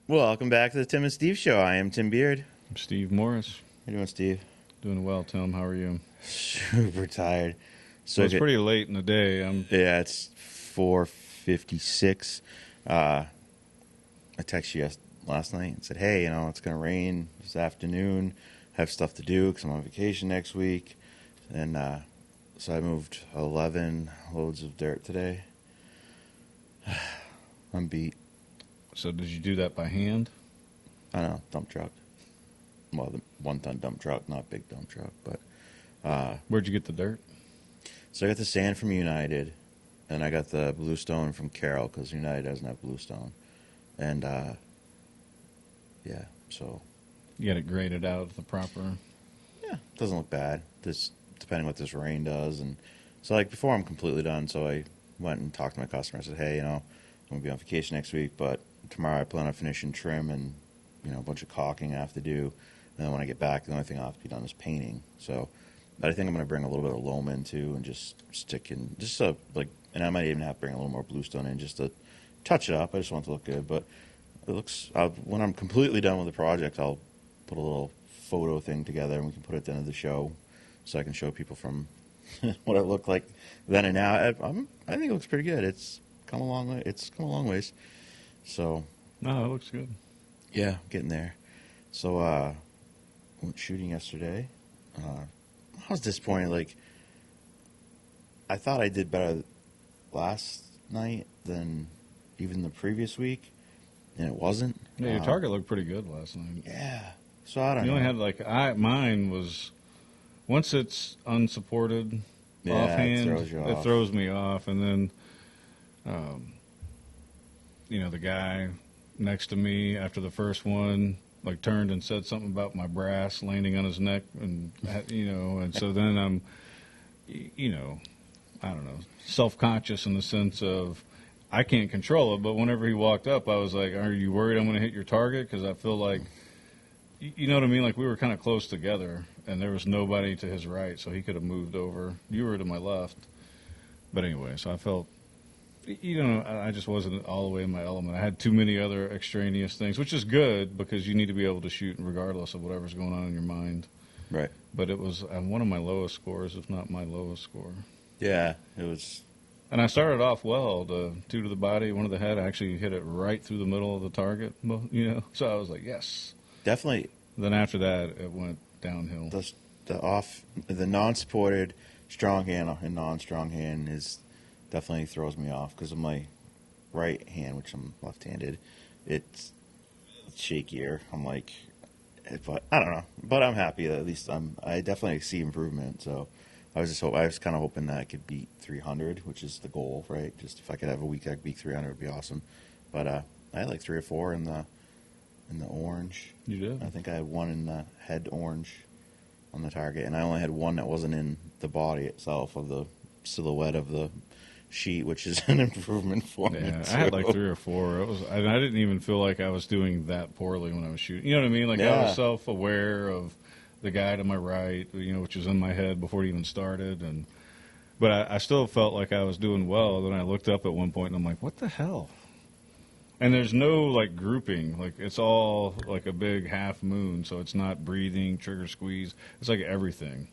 Welcome back to the Tim and Steve Show. I am Tim Beard. I'm Steve Morris. How you doing, Steve? Doing well, Tim. How are you? Super tired. So it's pretty late in the day. Yeah, it's 4:56. I texted you last night and said, hey, it's going to rain this afternoon. I have stuff to do because I'm on vacation next week. And so I moved 11 loads of dirt today. I'm beat. So did you do that by hand? I know, dump truck. Well, the 1-ton dump truck, not big dump truck, but... Where'd you get the dirt? So I got the sand from United, and I got the bluestone from Carroll, because United doesn't have bluestone. And, yeah, so... You got it graded out the proper... Yeah, it doesn't look bad, depending what this rain does. And so, like, before I'm completely done, so I went and talked to my customer. I said, hey, I'm going to be on vacation next week, but tomorrow I plan on finishing trim and, a bunch of caulking I have to do. And then when I get back, the only thing I'll have to be done is painting. So, but I think I'm going to bring a little bit of loam in, too, and just stick in, and I might even have to bring a little more bluestone in just to touch it up. I just want it to look good. But it looks, when I'm completely done with the project, I'll put a little photo thing together, and we can put it at the end of the show so I can show people from what it looked like then and now. I think it looks pretty good. It's come a long way. It's come a long ways. So. No, it looks good. Yeah, getting there. So, went shooting yesterday. I was disappointed. Like, I thought I did better last night than even the previous week, and it wasn't. Yeah, your target looked pretty good last night. Yeah. So I don't know. You only had mine was, once it's unsupported offhand, it throws me off. And then, the guy next to me after the first one, turned and said something about my brass landing on his neck, and, and so then I'm, I don't know, self-conscious in the sense of I can't control it, but whenever he walked up, I was like, are you worried I'm going to hit your target? Because I feel like, you know what I mean? Like, we were kind of close together, and there was nobody to his right, so he could have moved over. You were to my left. But anyway, so I felt, I just wasn't all the way in my element. I had too many other extraneous things, which is good because you need to be able to shoot regardless of whatever's going on in your mind. Right. But it was one of my lowest scores, if not my lowest score. Yeah, it was. And I started off well. The 2 to the body, 1 to the head. I actually hit it right through the middle of the target, So I was like, yes. Definitely. Then after that, it went downhill. The non-supported strong hand and non-strong hand definitely throws me off because of my right hand, which I'm left-handed. It's shakier. I'm like, but I don't know. But I'm happy that at least I definitely see improvement. So I was kind of hoping that I could beat 300, which is the goal, right? Just if I could have a week I could beat 300, would be awesome. But I had like 3 or 4 in the orange. You did? I think I had 1 in the head orange on the target, and I only had 1 that wasn't in the body itself of the silhouette of the sheet, which is an improvement for me. Yeah, I had like 3 or 4. I didn't even feel like I was doing that poorly when I was shooting. You know what I mean? Like, I was self-aware of the guy to my right, which was in my head before it even started, but I still felt like I was doing well. Then I looked up at one point, and I'm like, what the hell? And there's no, grouping. It's all, a big half moon, so it's not breathing, trigger squeeze. It's like everything.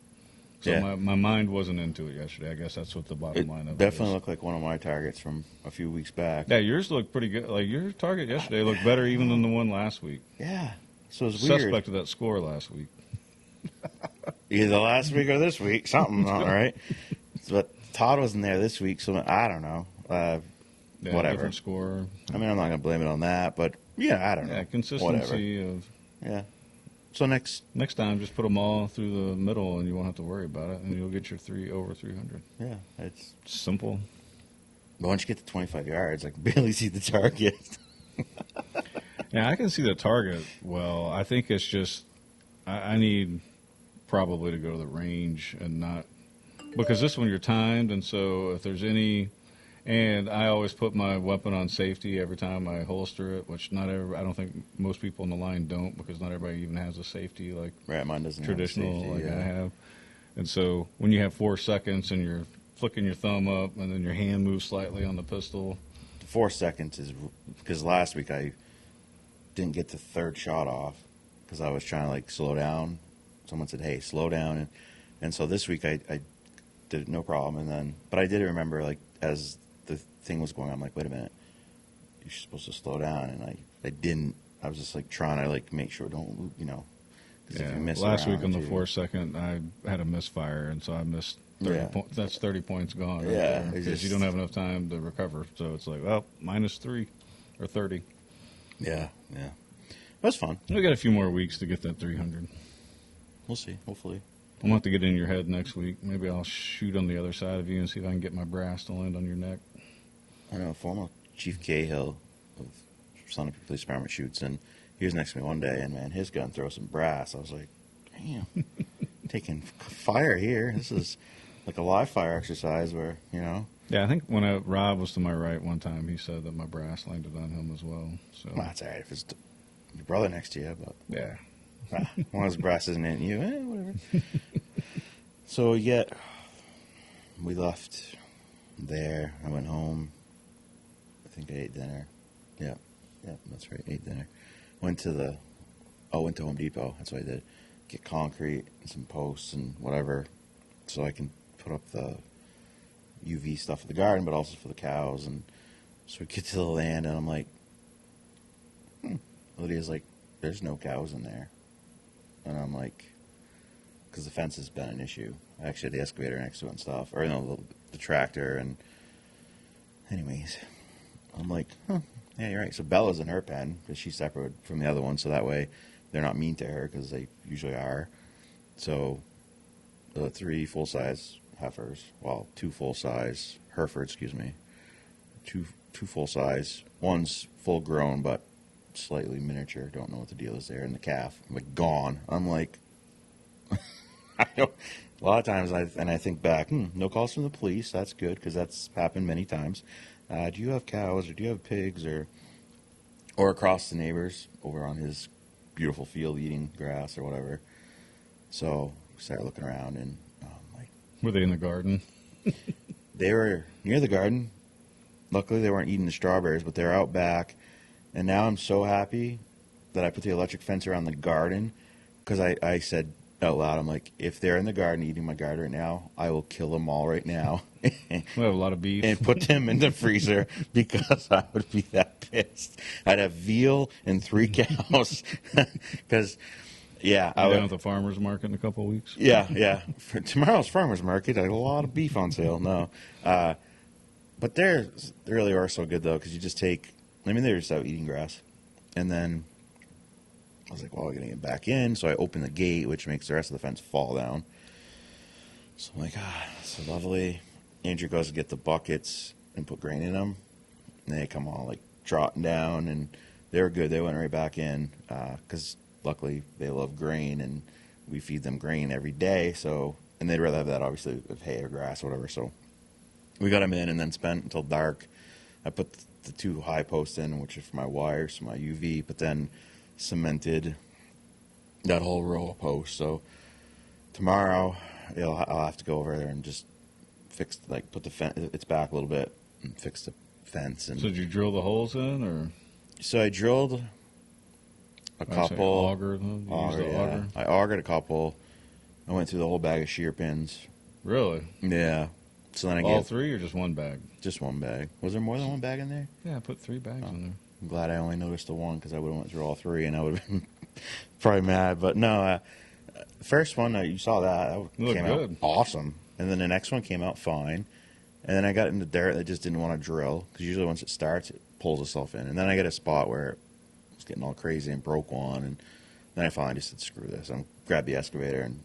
So my mind wasn't into it yesterday. I guess that's what the bottom line of it is. Definitely looked like one of my targets from a few weeks back. Yeah, yours looked pretty good. Your target yesterday looked better even than the one last week. Yeah. So it's weird. Suspect of that score last week. Either last week or this week. Something, all right. But Todd wasn't there this week, so I don't know. Whatever. Different score. I mean, I'm not going to blame it on that, but I don't know. Yeah, consistency Whatever. of. Yeah. So next time, just put them all through the middle, and you won't have to worry about it, and you'll get your over 300. Yeah, it's simple. But once you get to 25 yards, I can barely see the target. Yeah, I can see the target well. I think it's just I need probably to go to the range and not because this one you're timed, and so if there's any. And I always put my weapon on safety every time I holster it, which I don't think most people in the line don't because not everybody even has a safety mine doesn't traditional have safety, I have. And so when you have 4 seconds and you're flicking your thumb up and then your hand moves slightly on the pistol. 4 seconds is because last week I didn't get the third shot off because I was trying to like slow down. Someone said, "Hey, slow down," and so this week I did it no problem. And then, but I did remember like as the thing was going on, I'm like, wait a minute, you're supposed to slow down, and I didn't. I was just like trying to like make sure don't, you know. 'Cause if you miss a last week round on the or two- 4 second, I had a misfire, and so I missed 30 Yeah. points. That's 30 points gone. Right Yeah, there, it's because you just- don't have enough time to recover. So it's like, well, -3 or 30. Yeah, yeah, it was fun. We got a few more weeks to get that 300. We'll see. Hopefully, I'm going to have to get in your head next week. Maybe I'll shoot on the other side of you and see if I can get my brass to land on your neck. I know former Chief Cahill of Sonic Police Department shoots, and he was next to me one day, and man, his gun throws some brass. I was like, damn, taking fire here. This is like a live fire exercise where, you know. Yeah, I think when Rob was to my right one time, he said that my brass landed on him as well. So Well, that's all right if it's your brother next to you, but yeah, as long as brass isn't hitting you, whatever. So we left there. I went home. I think I ate dinner. Yeah, that's right. Ate dinner. Went to Home Depot. That's what I did. Get concrete and some posts and whatever, so I can put up the UV stuff for the garden, but also for the cows. And so we get to the land, and I'm like, Lydia's like, there's no cows in there. And I'm like, because the fence has been an issue. I actually had the excavator next to it and stuff, or no, the tractor. And anyways, I'm like, yeah, you're right. So Bella's in her pen because she's separate from the other one, so that way they're not mean to her because they usually are. So the 3 full-size heifers, well, 2 full-size Herefords, excuse me, two full-size. One's full-grown but slightly miniature. Don't know what the deal is there. And the calf, I'm like, gone. I'm like, I know. A lot of times, I think back, no calls from the police. That's good because that's happened many times. Do you have cows or do you have pigs or across the neighbors over on his beautiful field eating grass or whatever? So we started looking around and like, were they in the garden? they were near the garden. Luckily, they weren't eating the strawberries, but they were out back. And now I'm so happy that I put the electric fence around the garden because I said out loud, I'm like, if they're in the garden eating my garden right now, I will kill them all right now We have a lot of beef. and put them in the freezer because I would be that pissed. I'd have veal and 3 cows because, yeah. I Down would, at the farmer's market in a couple of weeks. yeah. For tomorrow's farmer's market, I had a lot of beef on sale. No. But they really are so good, though, because you just they're just out eating grass. And then I was like, well, I'm going to get back in. So I opened the gate, which makes the rest of the fence fall down. So I'm like, so lovely. Andrew goes to get the buckets and put grain in them. And they come all like trotting down, and they were good. They went right back in because luckily they love grain, and we feed them grain every day. So, and they'd rather have that, obviously, with hay or grass or whatever. So we got them in and then spent until dark. I put the 2 high posts in, which are for my wires, my UV, but then cemented that whole row of posts. So tomorrow I'll have to go over there and just fix, like, put the fence, it's back a little bit, and fix the fence. And So did you drill the holes in, or so I drilled a couple. Auger them? You used the auger? I augered a couple. I went through the whole bag of shear pins. Really? Yeah. So then I All gave 3 or just one bag? just one bag. Was there more than one bag in there? Yeah, I put 3 bags in there. I'm glad I only noticed the one because I would have went through all 3 and I would have been probably mad. But no, first one you saw that Looked came good. out awesome, and then the next one came out fine. And then I got into dirt that just didn't want to drill because usually once it starts, it pulls itself in. And then I got a spot where it was getting all crazy and broke one, and then I finally just said, "Screw this!" I grabbed the excavator and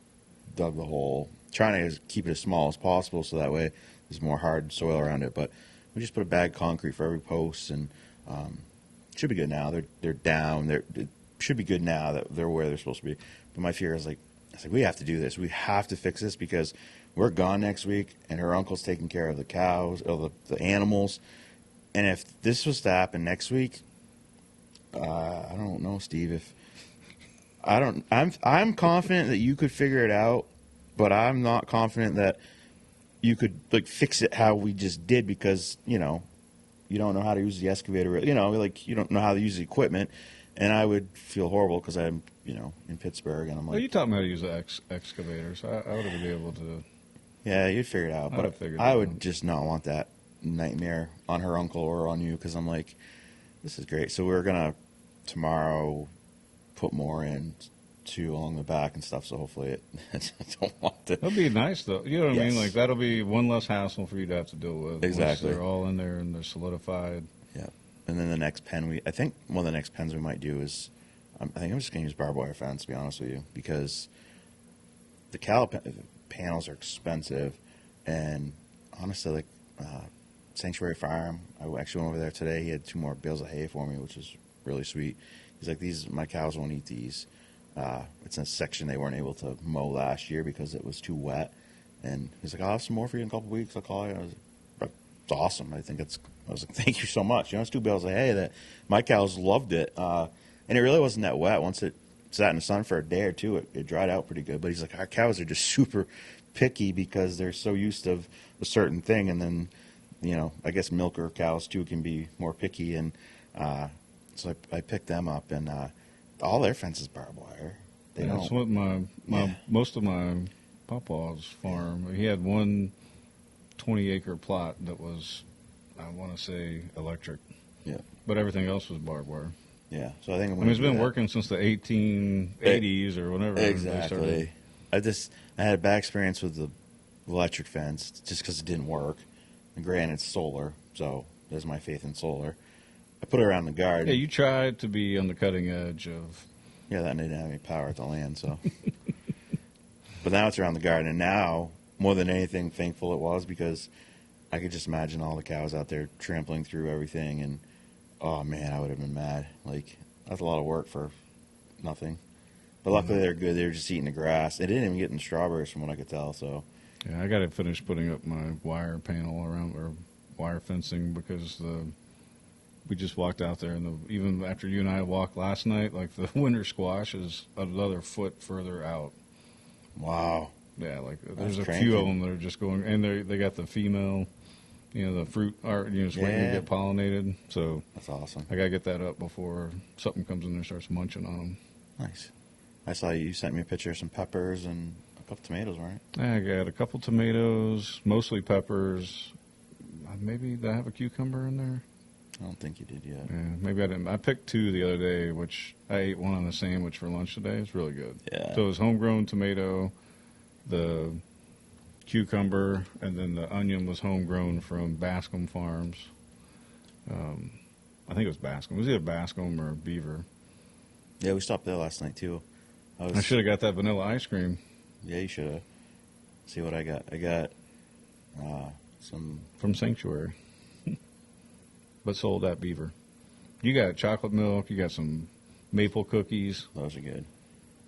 dug the hole, trying to keep it as small as possible so that way there's more hard soil around it. But we just put a bag of concrete for every post, and it should be good now. They're down. It should be good now that they're where they're supposed to be. But my fear is I was like, we have to do this. We have to fix this because we're gone next week, and her uncle's taking care of the cows or the animals. And if this was to happen next week, I don't know, Steve. If I'm confident that you could figure it out, but I'm not confident that you could like fix it how we just did because you don't know how to use the excavator. You don't know how to use the equipment, And I would feel horrible because I'm, in Pittsburgh, and I'm Well, you like, taught me how to use the excavator, so I would have been able to. yeah, you'd figure it out. I But would've figured I it would out. just not want that nightmare on her uncle or on you because I'm like, this is great. So we're gonna tomorrow put more in too along the back and stuff. So hopefully I don't want to. That'll be nice, though. You know what I Yes. mean? Like, that'll be one less hassle for you to have to deal with. Exactly. Once they're all in there and they're solidified. Yeah. And then the next pen I think one of the next pens we might do is, I think I'm just going to use barbed wire fence, to be honest with you, because the panels are expensive. And honestly, like, Sanctuary Farm, I actually went over there today. He had 2 more bales of hay for me, which is really sweet. He's like, my cows won't eat these. It's in a section they weren't able to mow last year because it was too wet. And he's like, I'll have some more for you in a couple of weeks. I'll call you. I was like, it's awesome. I was like, thank you so much. It's 2 bales of hay that my cows loved it. And it really wasn't that wet. Once it sat in the sun for a day or two, it dried out pretty good. But he's like, our cows are just super picky because they're so used to a certain thing. And then, I guess milker cows too can be more picky. And so I picked them up, and all their fence is barbed wire. They Yeah, don't. that's what my Yeah. most of my papa's farm. He had one 20-acre plot that was, I want to say, electric, Yeah. but everything else was barbed wire. Yeah. So I think I'm I going mean, it's do been that. working since the 1880s or whenever. they Exactly. I had a bad experience with the electric fence just because it didn't work. And granted, it's solar, so there's my faith in solar. I put it around the garden. Yeah, you tried to be on the cutting edge of. Yeah, that didn't have any power at the land, so. But now it's around the garden, and now, more than anything, thankful it was because I could just imagine all the cows out there trampling through everything, and oh man, I would have been mad. Like, that's a lot of work for nothing. But luckily they're good. They were just eating the grass. They didn't even get in strawberries from what I could tell, so. Yeah, I got to finish putting up my wire panel around or wire fencing because we just walked out there, and even after you and I walked last night, like the winter squash is another foot further out. Wow. Yeah, like there's a cranky. few of them that are just going, and they got the female, the fruit are just waiting to Yeah. get pollinated. So That's awesome. I gotta get that up before something comes in there and starts munching on them. Nice. I saw you sent me a picture of some peppers and a couple tomatoes, right? I got a couple tomatoes, mostly peppers. Maybe did I have a cucumber in there? I don't think you did yet. Yeah, maybe I didn't. I picked 2 the other day, which I ate one on the sandwich for lunch today. It's really good. Yeah. So it was homegrown tomato, the cucumber, and then the onion was homegrown from Bascom Farms. I think it was Bascom. It was either Bascom or Beaver. Yeah, we stopped there last night too. I should have got that vanilla ice cream Yeah, you should have. See what I got. I got some. from Sanctuary, but sold at Beaver. You got chocolate milk. You got some maple cookies. Those are good.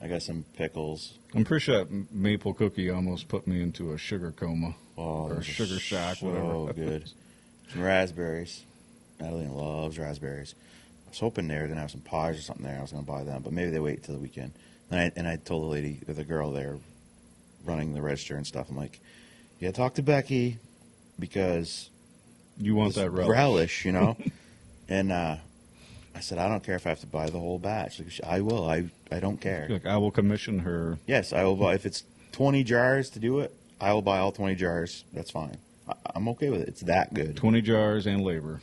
I got some pickles. I'm pretty sure that maple cookie almost put me into a sugar coma. Oh, Or those are Sugar Shack, so whatever. good. Some raspberries. Natalie loves raspberries. I was hoping they were going to have some pies or something there. I was going to buy them, but maybe they wait till the weekend. And I told the lady, or the girl there running the register and stuff, I'm like, you got to talk to Becky because You want this that relish. And I said, I don't care if I have to buy the whole batch. Like, I will. I don't care. Look, I will commission her. Yes, I will buy. If it's 20 jars to do it, I will buy all 20 jars. That's fine. I'm okay with it. It's that good. 20 jars and labor.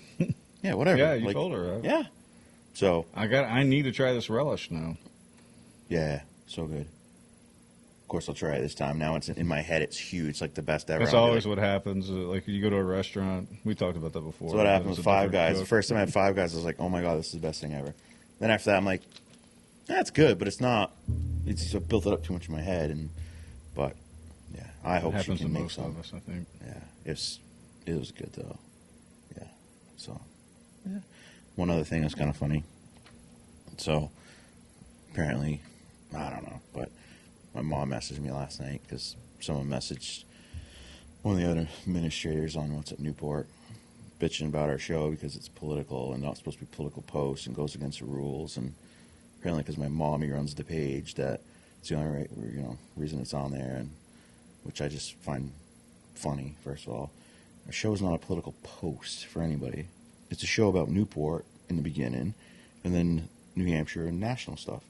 Yeah, whatever. Yeah, you told her that. Yeah. So, I need to try this relish now. yeah, so good. Of course, I'll try it this time. Now it's in my head. It's huge. It's like the best ever. That's I'll be always like, what happens. Like you go to a restaurant. We talked about that before. That's what happened It's with a Five different Guys. The cook. first time I had Five Guys, I was like, oh my God, this is the best thing ever. Then after that, I'm like, that's good, but it's not. It's just built it up too much in my head. But yeah, I It hope she happens to can make most some. of us, I think. Yeah, it was good though. Yeah, so yeah. One other thing that's kind of funny. So apparently, I don't know, but my mom messaged me last night because someone messaged one of the other administrators on What's Up Newport, bitching about our show because it's political and not supposed to be political posts and goes against the rules. And apparently, because my mommy runs the page, that it's the only reason it's on there, and which I just find funny. First of all, our show is not a political post for anybody. It's a show about Newport in the beginning, and then New Hampshire and national stuff.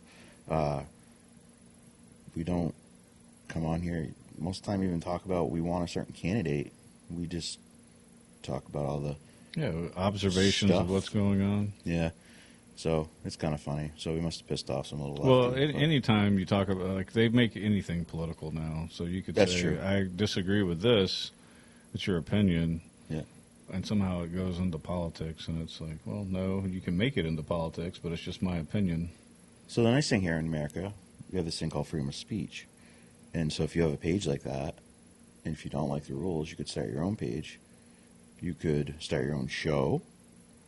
We don't come on here most of the time even talk about we want a certain candidate. We just talk about all the observations stuff of what's going on. Yeah. So it's kind of funny. So we must have pissed off some little. Well, lefty, anytime you talk about, like, they make anything political now. So you could That's say, true. I disagree with this. It's your opinion. Yeah. And somehow it goes into politics, and it's like, well, no, you can make it into politics, but it's just my opinion. So the nice thing here in America, we have this thing called freedom of speech. And so if you have a page like that, and if you don't like the rules, you could start your own page. You could start your own show.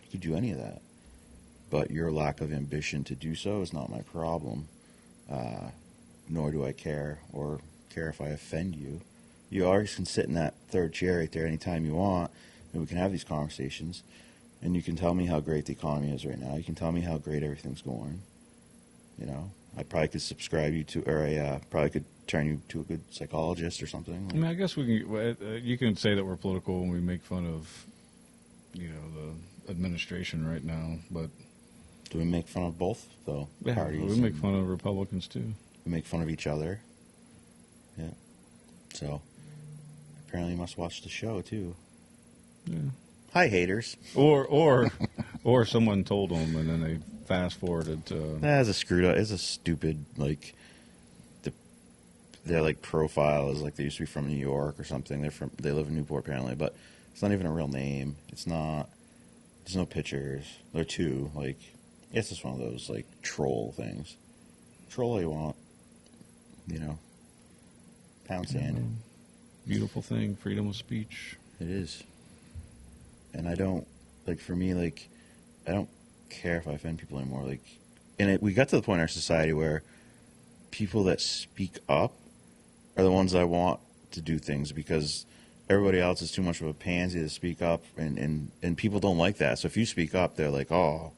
You could do any of that. But your lack of ambition to do so is not my problem. Nor do I care or care if I offend you. You always can sit in that third chair right there anytime you want, and we can have these conversations. And you can tell me how great the economy is right now. You can tell me how great everything's going. You know, I probably could subscribe you to, or I probably could turn you to a good psychologist or something. I mean, I guess we can. You can say that we're political when we make fun of, the administration right now, but do we make fun of both, though? yeah, parties? we make fun of Republicans too. We make fun of each other. Yeah. So apparently, you must watch the show too. Yeah. Hi, haters. Or someone told them, and then they fast forwarded to. That's a screwed up. It's a stupid their profile is like they used to be from New York or something. They live in Newport apparently, but it's not even a real name. It's not. There's no pictures. There are two. It's just one of those troll things. Troll all you want. Pound sand. Beautiful thing, freedom of speech. It is. And I don't for me I don't care if I offend people anymore. We got to the point in our society where people that speak up are the ones I want to do things because everybody else is too much of a pansy to speak up, and people don't like that. So if you speak up, they're like, oh,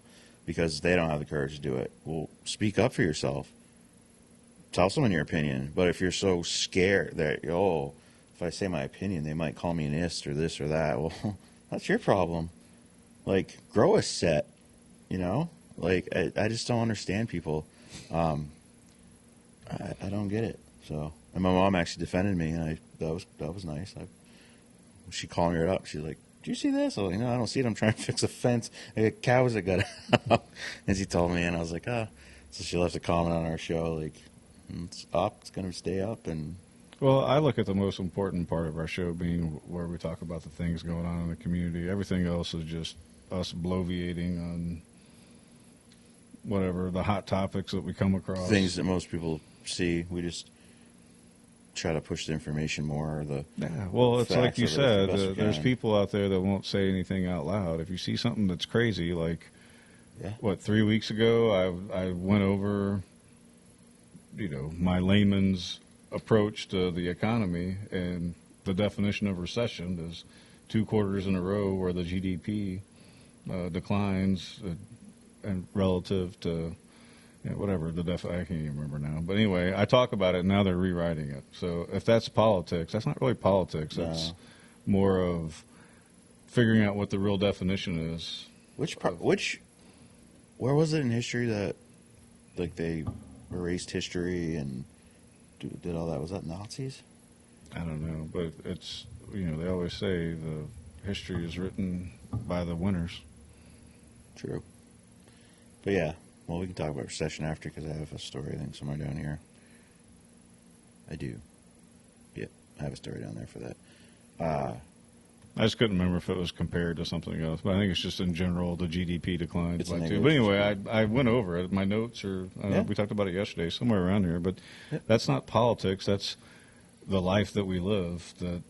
because they don't have the courage to do it. Well, speak up for yourself. Tell someone your opinion. But if you're so scared that, if I say my opinion, they might call me an ist or this or that, well, that's your problem. Grow a set, I just don't understand people. I don't get it. So, and my mom actually defended me, and that was nice. She called me right up. She's like, "Do you see this?" I was like, "No, I don't see it. I'm trying to fix a fence. I got cows that got out." And she told me, and I was like, "Ah." So she left a comment on our show, it's up. It's going to stay up, and. Well, I look at the most important part of our show being where we talk about the things going on in the community. Everything else is just us bloviating on whatever the hot topics that we come across. Things that most people see. We just try to push the information more. Well, it's like you said, there's can. people out there that won't say anything out loud. If you see something that's crazy, 3 weeks ago, I went over, my layman's approach to the economy, and the definition of recession is 2 quarters in a row where the GDP declines and relative to whatever I can't even remember now. But anyway, I talk about it, and now they're rewriting it. So if that's politics, that's not really politics. That's more of figuring out what the real definition is. Where was it in history that they erased history and did all that? Was that Nazis? I don't know, but it's they always say the history is written by the winners. True. But yeah, well, we can talk about recession after because I have a story, I think, somewhere down here. I do. Yep, I have a story down there for that. I just couldn't remember if it was compared to something else, but I think it's just in general the GDP declines by 2. But anyway, I went over it. My notes are, we talked about it yesterday, somewhere around here, but that's not politics. That's the life that we live that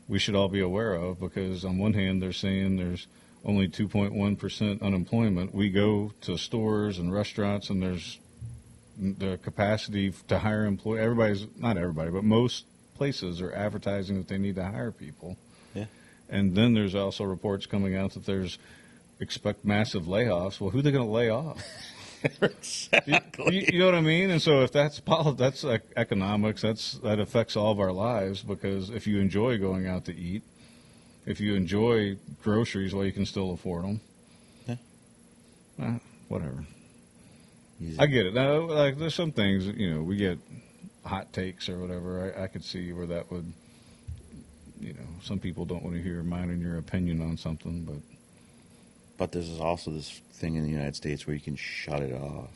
we should all be aware of, because on one hand they're saying there's only 2.1% unemployment. We go to stores and restaurants and there's the capacity to hire employees. Not everybody, but most places are advertising that they need to hire people. Yeah. And then there's also reports coming out that expect massive layoffs. Well, who are they going to lay off? Exactly. You know what I mean? And so if that's economics, that affects all of our lives, because if you enjoy going out to eat, if you enjoy groceries, well, you can still afford them. Yeah. Whatever. I get it. Now, like, there's some things, we get hot takes or whatever. I could see where that would, some people don't want to hear mine and your opinion on something, But there's also this thing in the United States where you can shut it off.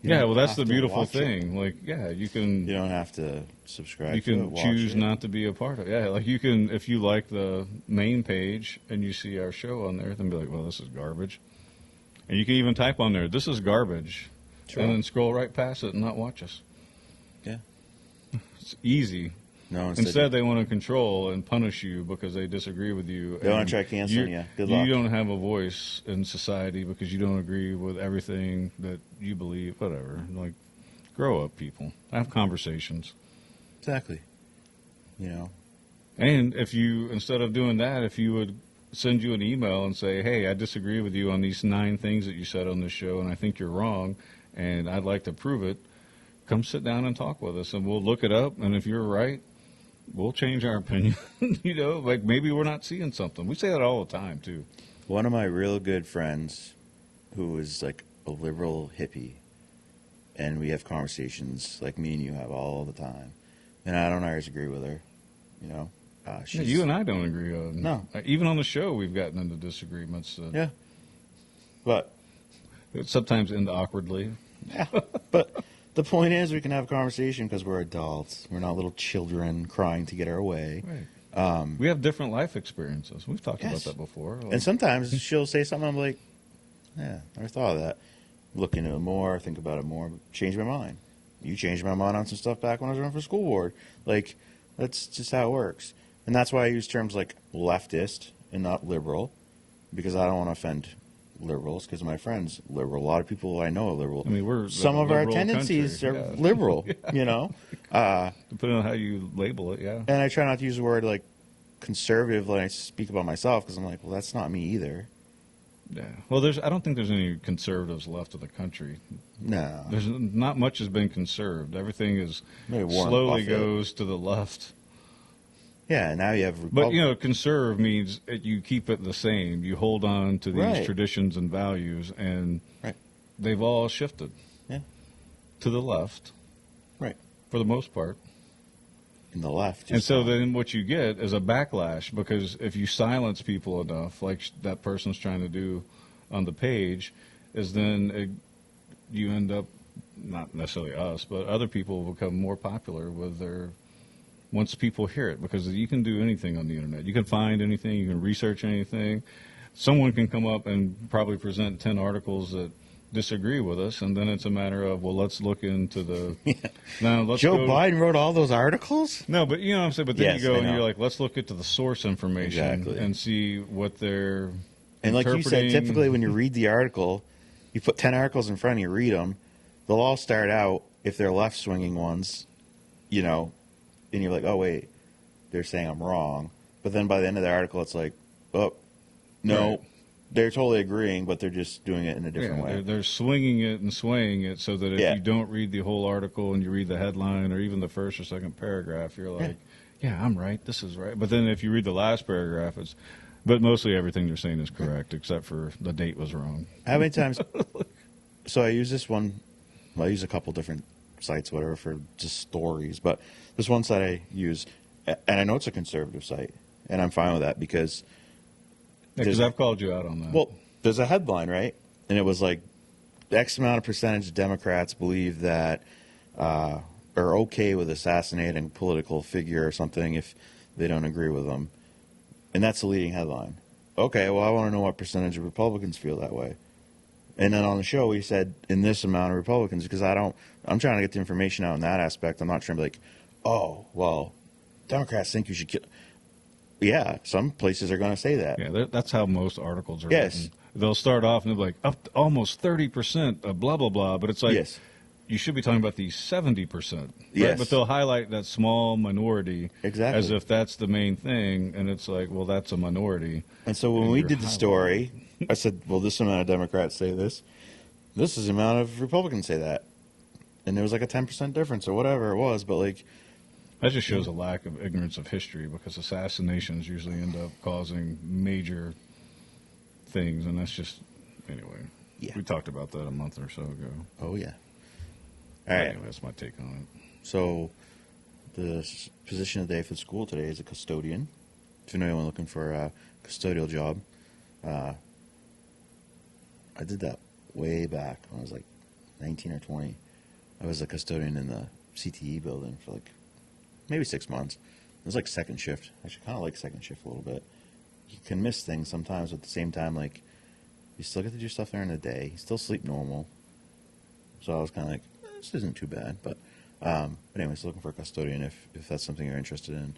Yeah, well, that's the have to beautiful watch it. thing. Like, yeah, you can. You don't have to subscribe. You to it, can watch choose it. not to be a part of it. Yeah, like you can, if you like the main page and you see our show on there, then be like, well, this is garbage. And you can even type on there, this is garbage. Sure. And then scroll right past it and not watch us. Yeah. It's easy. No, Instead, they want to control and punish you because they disagree with you. They want to try canceling you. Good luck. You don't have a voice in society because you don't agree with everything that you believe, whatever. Like, grow up, people. Have conversations. Exactly. And if you, instead of doing that, if you would send you an email and say, hey, I disagree with you on these 9 things that you said on this show, and I think you're wrong, and I'd like to prove it, come sit down and talk with us, and we'll look it up, and if you're right, we'll change our opinion. Like maybe we're not seeing something. We say that all the time, too. One of my real good friends who is like a liberal hippie, and we have conversations like me and you have all the time, and I don't always agree with her, Yeah, you and I don't agree on. No. Even on the show, we've gotten into disagreements. Yeah. But Sometimes end awkwardly. yeah, but the point is we can have a conversation because we're adults. We're not little children crying to get our way. Right. We have different life experiences. We've talked Yes. about that before. And sometimes she'll say something, I'm like, yeah, I never thought of that. Look into it more, think about it more, change my mind. You changed my mind on some stuff back when I was running for school board. Like, that's just how it works. And that's why I use terms like leftist and not liberal, because I don't want to offend liberals, because my friend's liberal. A lot of people I know are liberal. I mean, we're some of our liberal tendencies country, are yeah. liberal, Depending on how you label it, yeah. And I try not to use the word like conservative when I speak about myself, because I'm like, well, that's not me either. Yeah. Well, I don't think there's any conservatives left of the country. No. There's not much has been conserved. Everything is Maybe Warren slowly Buffett. goes to the left. Yeah, now you have But, conserve means you keep it the same. You hold on to these Right. traditions and values, and Right. they've all shifted Yeah. to the left Right. for the most part. In the left. And just so now. then what you get is a backlash, because if you silence people enough, like that person's trying to do on the page, is then you end up, not necessarily us, but other people become more popular with their, once people hear it, because you can do anything on the internet. You can find anything, you can research anything. Someone can come up and probably present 10 articles that disagree with us, and then it's a matter of, well, let's look into the now let's Joe go, Biden wrote all those articles? no, but you know what I'm saying. But then Yes, you go I and know. you're like, let's look into the source information Exactly. and see what they're And like you said, interpreting. typically when you read the article, you put 10 articles in front of you, read them. They'll all start out, if they're left-swinging ones, and you're like, oh, wait, they're saying I'm wrong. But then by the end of the article, it's like, oh, no, Right. they're totally agreeing, but they're just doing it in a different yeah, way. they're swinging it and swaying it so that if Yeah. you don't read the whole article and you read the headline or even the first or second paragraph, you're like, yeah, I'm right. This is right. But then if you read the last paragraph, but mostly everything they're saying is correct, except for the date was wrong. How many times? So I use this one. Well, I use a couple different sites, whatever, for just stories. But this one site I use, and I know it's a conservative site, and I'm fine with that because, Because I've called you out on that. well, there's a headline, right? And it was like, X amount of percentage of Democrats believe that are okay with assassinating a political figure or something if they don't agree with them. And that's the leading headline. Okay, well, I want to know what percentage of Republicans feel that way. And then on the show, we said in this amount of Republicans, because I'm trying to get the information out in that aspect. I'm not trying to be like, oh, well, Democrats think you should kill. Yeah, some places are going to say that. Yeah, that's how most articles are Yes. written. They'll start off and they'll be like, up to almost 30% of blah, blah, blah. But it's like, Yes. you should be talking about the 70%. Right? Yes. But they'll highlight that small minority Exactly. as if that's the main thing. And it's like, well, that's a minority. And so when And we you're did the story, I said, well, this amount of Democrats say this. This is the amount of Republicans say that. And there was like a 10% difference or whatever it was. But like, That just shows a lack of ignorance of history, because assassinations usually end up causing major things. And that's just, anyway. Yeah. We talked about that a month or so ago. Oh, yeah. All right. Anyway, that's my take on it. So the position of the day for the school today is a custodian. If you know anyone looking for a custodial job, I did that way back when I was like 19 or 20. I was a custodian in the CTE building for like maybe 6 months. It was like second shift. I actually kind of like second shift a little bit. You can miss things sometimes, but at the same time, like, you still get to do stuff during the day. You still sleep normal. So I was kind of like, this isn't too bad. But anyways, looking for a custodian if that's something you're interested in.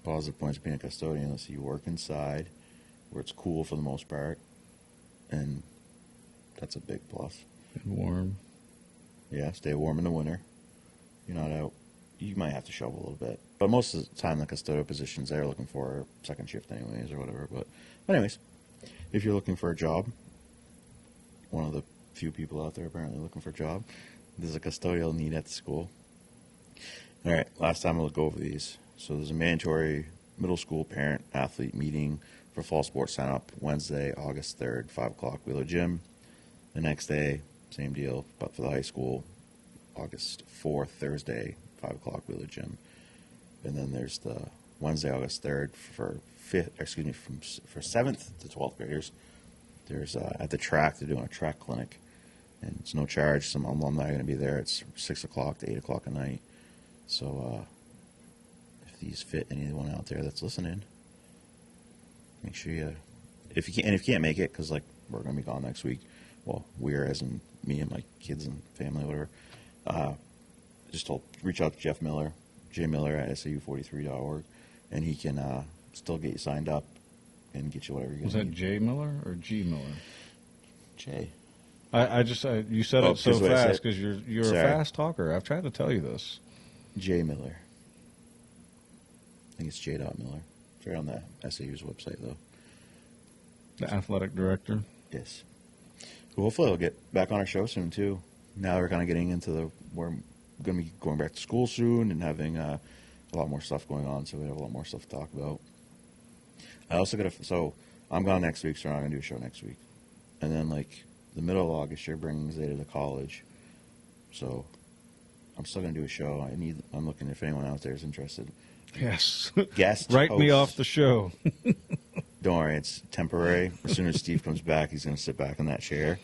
Positive points of being a custodian. Let's see, you work inside where it's cool for the most part. And that's a big plus. And warm. Yeah, stay warm in the winter. You're not out. You might have to shovel a little bit. But most of the time, the custodial positions they're looking for are second shift anyways or whatever. But anyways, if you're looking for a job, one of the few people out there apparently looking for a job, there's a custodial need at the school. All right, last time I'll go over these. So there's a mandatory middle school parent-athlete meeting for fall sports sign-up Wednesday, August 3rd, 5 o'clock, Wheeler Gym. The next day, same deal, but for the high school, August 4th, Thursday, 5 o'clock, Wheeler Gym. And then there's the Wednesday, August 3rd for 7th to 12th graders. There's at the track, they're doing a track clinic, and it's no charge. Some alumni are going to be there. It's 6 o'clock to 8 o'clock at night. So if these fit anyone out there that's listening, make sure you, if you can't make it, because like we're going to be gone next week. Well, we're as in me and my kids and family, whatever. Reach out to Jeff Miller, jmiller at sau43.org, and he can still get you signed up and get you whatever you Was that J Miller or G Miller? Jay. You said it so fast because you're a fast talker. I've tried to tell you this. J Miller. I think it's J. Miller. It's right on the SAU's website, though. The athletic director. Yes. Well, hopefully I'll get back on our show soon, too. Now we're kind of getting into we're going to be going back to school soon and having a lot more stuff going on, so we have a lot more stuff to talk about. I also so I'm gone next week, so we're not going to do a show next week. And then, like, the middle of August, you're bringing Zeta to college. So I'm still going to do a show. I'm looking if anyone out there is interested. Yes. Guest Write host. me off the show. Don't worry, it's temporary. As soon as Steve comes back, he's going to sit back in that chair.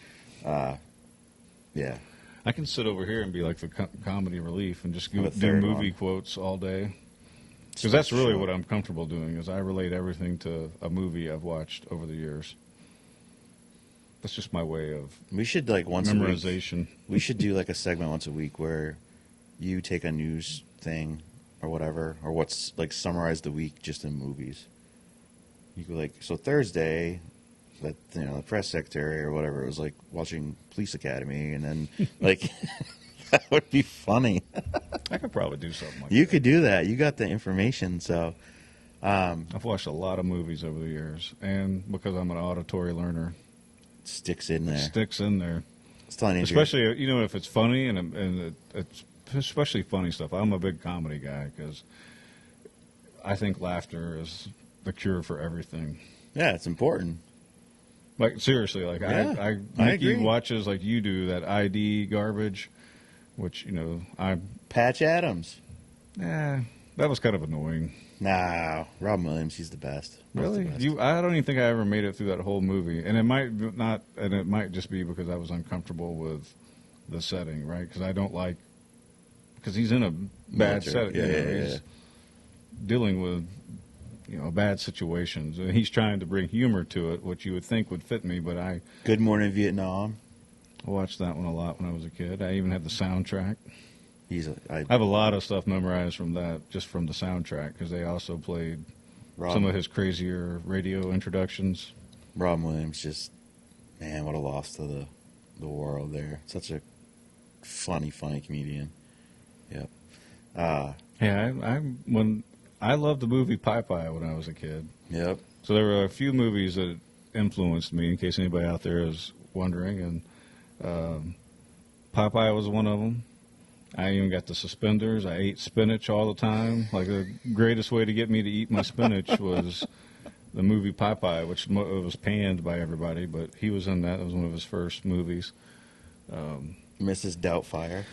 Yeah. I can sit over here and be like the comedy relief and just do third movie on. quotes all day. Because that's really what I'm comfortable doing, is I relate everything to a movie I've watched over the years. That's just my way of We should, like, once a memorization. week, we should do, like, a segment once a week where you take a news thing or whatever, or what's, like, summarize the week just in movies. You go, like, so Thursday, the press secretary or whatever, it was, like, watching Police Academy, and then, like, that would be funny. I could probably do something like You that. could do that. You got the information, so. I've watched a lot of movies over the years, and because I'm an auditory learner, Sticks in there. it sticks in there. It's telling you. Especially, if it's funny, and it's especially funny stuff. I'm a big comedy guy because I think laughter is the cure for everything. Yeah, it's important. Like, seriously, like, Yeah, I I Mickey agree. watches like you do that ID garbage, which, Patch Adams. that was kind of annoying. Nah, Robin Williams, he's the best. Both the Really? best. I don't even think I ever made it through that whole movie. And it might just be because I was uncomfortable with the setting, right? Because he's in a bad Military. setting. Yeah. He's dealing with, bad situations. And he's trying to bring humor to it, which you would think would fit me, but I Good Morning Vietnam. watched that one a lot when I was a kid. I even had the soundtrack. I I have a lot of stuff memorized from that, just from the soundtrack, because they also played Rob, some of his crazier radio introductions. Robin Williams, just man, what a loss to the world there. Such a funny comedian. Yep. Yeah, I loved the movie Popeye when I was a kid. Yep. So there were a few movies that influenced me, in case anybody out there is wondering, and Popeye was one of them. I even got the suspenders. I ate spinach all the time. Like, the greatest way to get me to eat my spinach was the movie Popeye, which was panned by everybody, but he was in that. It was one of his first movies. Mrs. Doubtfire.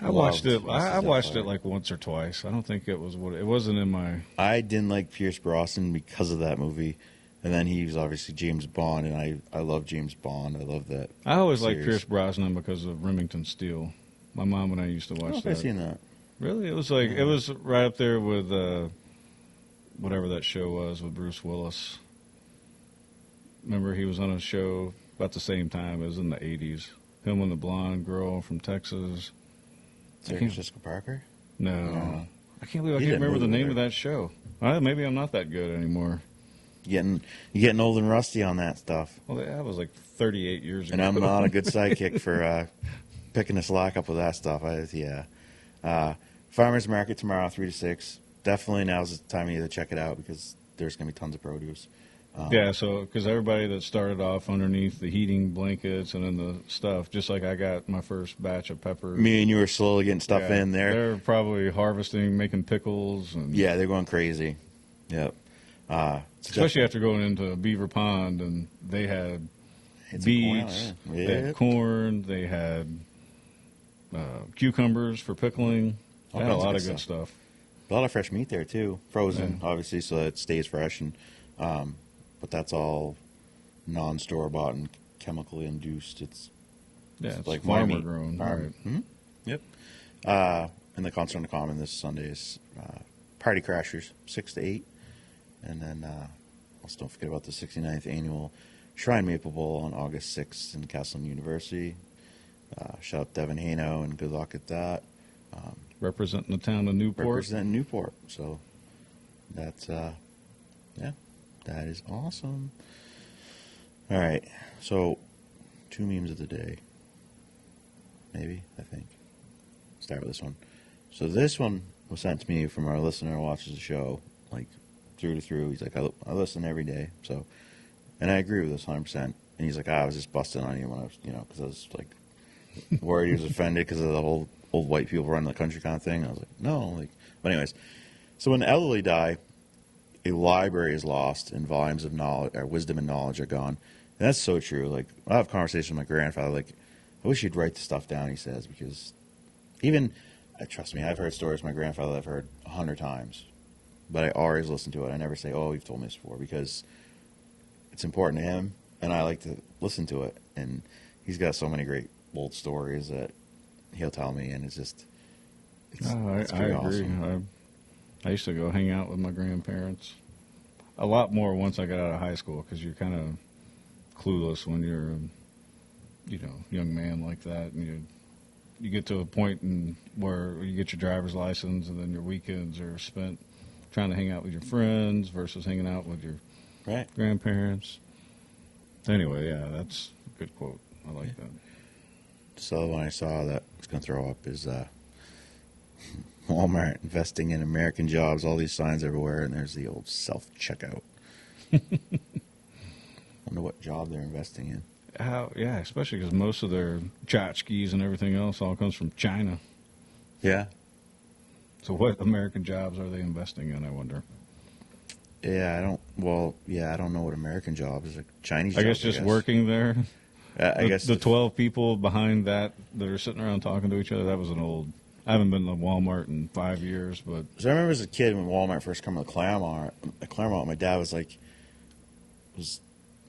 I watched it. Loved I Mrs. watched it Doubtfire. like once or twice. I don't think it was it wasn't in my. I didn't like Pierce Brosnan because of that movie. And then he was obviously James Bond, and I love James Bond. I love that. I always liked series. Pierce Brosnan because of Remington Steele. My mom and I used to I don't watch know if that. I've seen that. Really, it was like it was right up there with whatever that show was with Bruce Willis. Remember, he was on a show about the same time. It was in the '80s. Him and the blonde girl from Texas. Sarah Jessica Parker? No, I can't believe I He can't didn't remember the move name her. of that show. Maybe I'm not that good anymore. You're getting old and rusty on that stuff. Well, that was like 38 years ago. And I'm not a good sidekick for picking the slack up with that stuff. Farmers market tomorrow, 3 to 6. Definitely now's the time of year to check it out because there's going to be tons of produce. Yeah, so because everybody that started off underneath the heating blankets and then the stuff, just like I got my first batch of peppers. Me and you are slowly getting stuff Yeah, in there. They're probably harvesting, making pickles, and Yeah, they're going crazy. Yep. especially after going into Beaver Pond, and they had beets, they had corn, they had cucumbers for pickling. They had a lot of good stuff. A lot of fresh meat there too, frozen obviously, so that it stays fresh. And but that's all non-store bought and chemically induced. It's It's like farmer meat. grown, Farm. right? Yep. And the concert on the common this Sunday is Party Crashers, 6 to 8, and then also don't forget about the 69th annual Shrine Maple Bowl on August 6th in Castleton University. Shout out Devin Hano and good luck at that. Representing the town of Newport. Representing Newport. So that's that is awesome. All right, so 2 memes of the day. Maybe, I think. Start with this one. So this one was sent to me from our listener who watches the show, like through to through. He's like, I listen every day. So, and I agree with this 100%. And he's like, I was just busting on you when I was, because I was like worried he was offended because of the whole old white people running the country kind of thing. I was like, no. But anyways, so when the elderly die, a library is lost and volumes of knowledge, or wisdom and knowledge are gone. And that's so true. Like, I have conversations with my grandfather, like, I wish he'd write the stuff down, he says, because even, trust me, I've heard stories from my grandfather that I've heard 100 times, but I always listen to it. I never say, oh, you've told me this before, because it's important to him, and I like to listen to it. And he's got so many great old stories that he'll tell me, and it's just, it's I pretty agree. awesome. I used to go hang out with my grandparents a lot more once I got out of high school because you're kind of clueless when you're a young man like that, and you get to a point where you get your driver's license, and then your weekends are spent trying to hang out with your friends versus hanging out with your Right. grandparents. Anyway, yeah, that's a good quote. I like that. So the one I saw that I was going to throw up is Walmart investing in American jobs, all these signs everywhere, and there's the old self-checkout. Wonder what job they're investing in. Yeah, especially because most of their tchotchkes and everything else all comes from China. Yeah. So what American jobs are they investing in, I wonder? Yeah, I don't know what American jobs is. Like Chinese I jobs, guess just working there. I guess the 12 people behind that are sitting around talking to each other, that was an old... I haven't been to Walmart in 5 years, but... So I remember as a kid when Walmart first came to Claremont, my dad was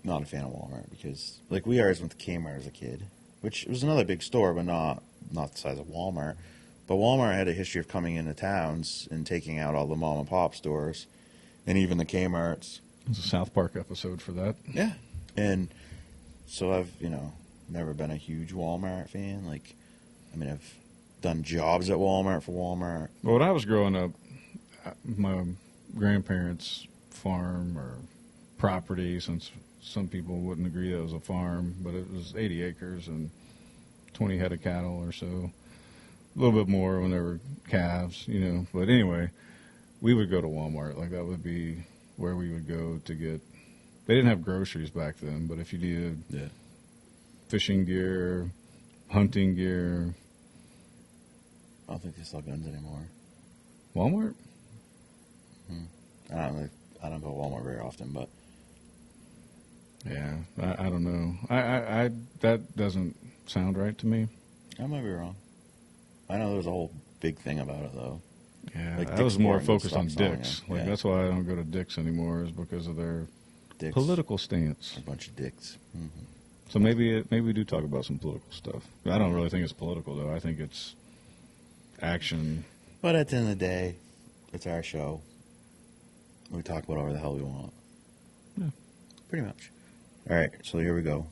not a fan of Walmart because, like, we always went to Kmart as a kid, which was another big store, but not the size of Walmart. But Walmart had a history of coming into towns and taking out all the mom and pop stores, and even the Kmarts. There's a South Park episode for that. Yeah, and so I've never been a huge Walmart fan. Like, I mean, I've done jobs at Walmart for Walmart. Well, when I was growing up, my grandparents' farm or property, since some people wouldn't agree that it was a farm, but it was 80 acres and 20 head of cattle or so. A little bit more when there were calves, But anyway, we would go to Walmart. Like, that would be where we would go to get... They didn't have groceries back then, but if you needed fishing gear, hunting gear... I don't think they sell guns anymore. Walmart? I don't know. I don't go to Walmart very often, but Yeah, I don't know. I that doesn't sound right to me. I might be wrong. I know there's a whole big thing about it though. Yeah, Like I was Dick's more Sporting Goods focused on stopped selling Dick's. it. Like Yeah. that's why I don't go to Dick's anymore, is because of their Dick's, political stance. a bunch of dicks. So maybe we do talk about some political stuff. I don't really think it's political though. I think it's action. But at the end of the day, it's our show. We talk about whatever the hell we want. Yeah. Pretty much. All right, so here we go.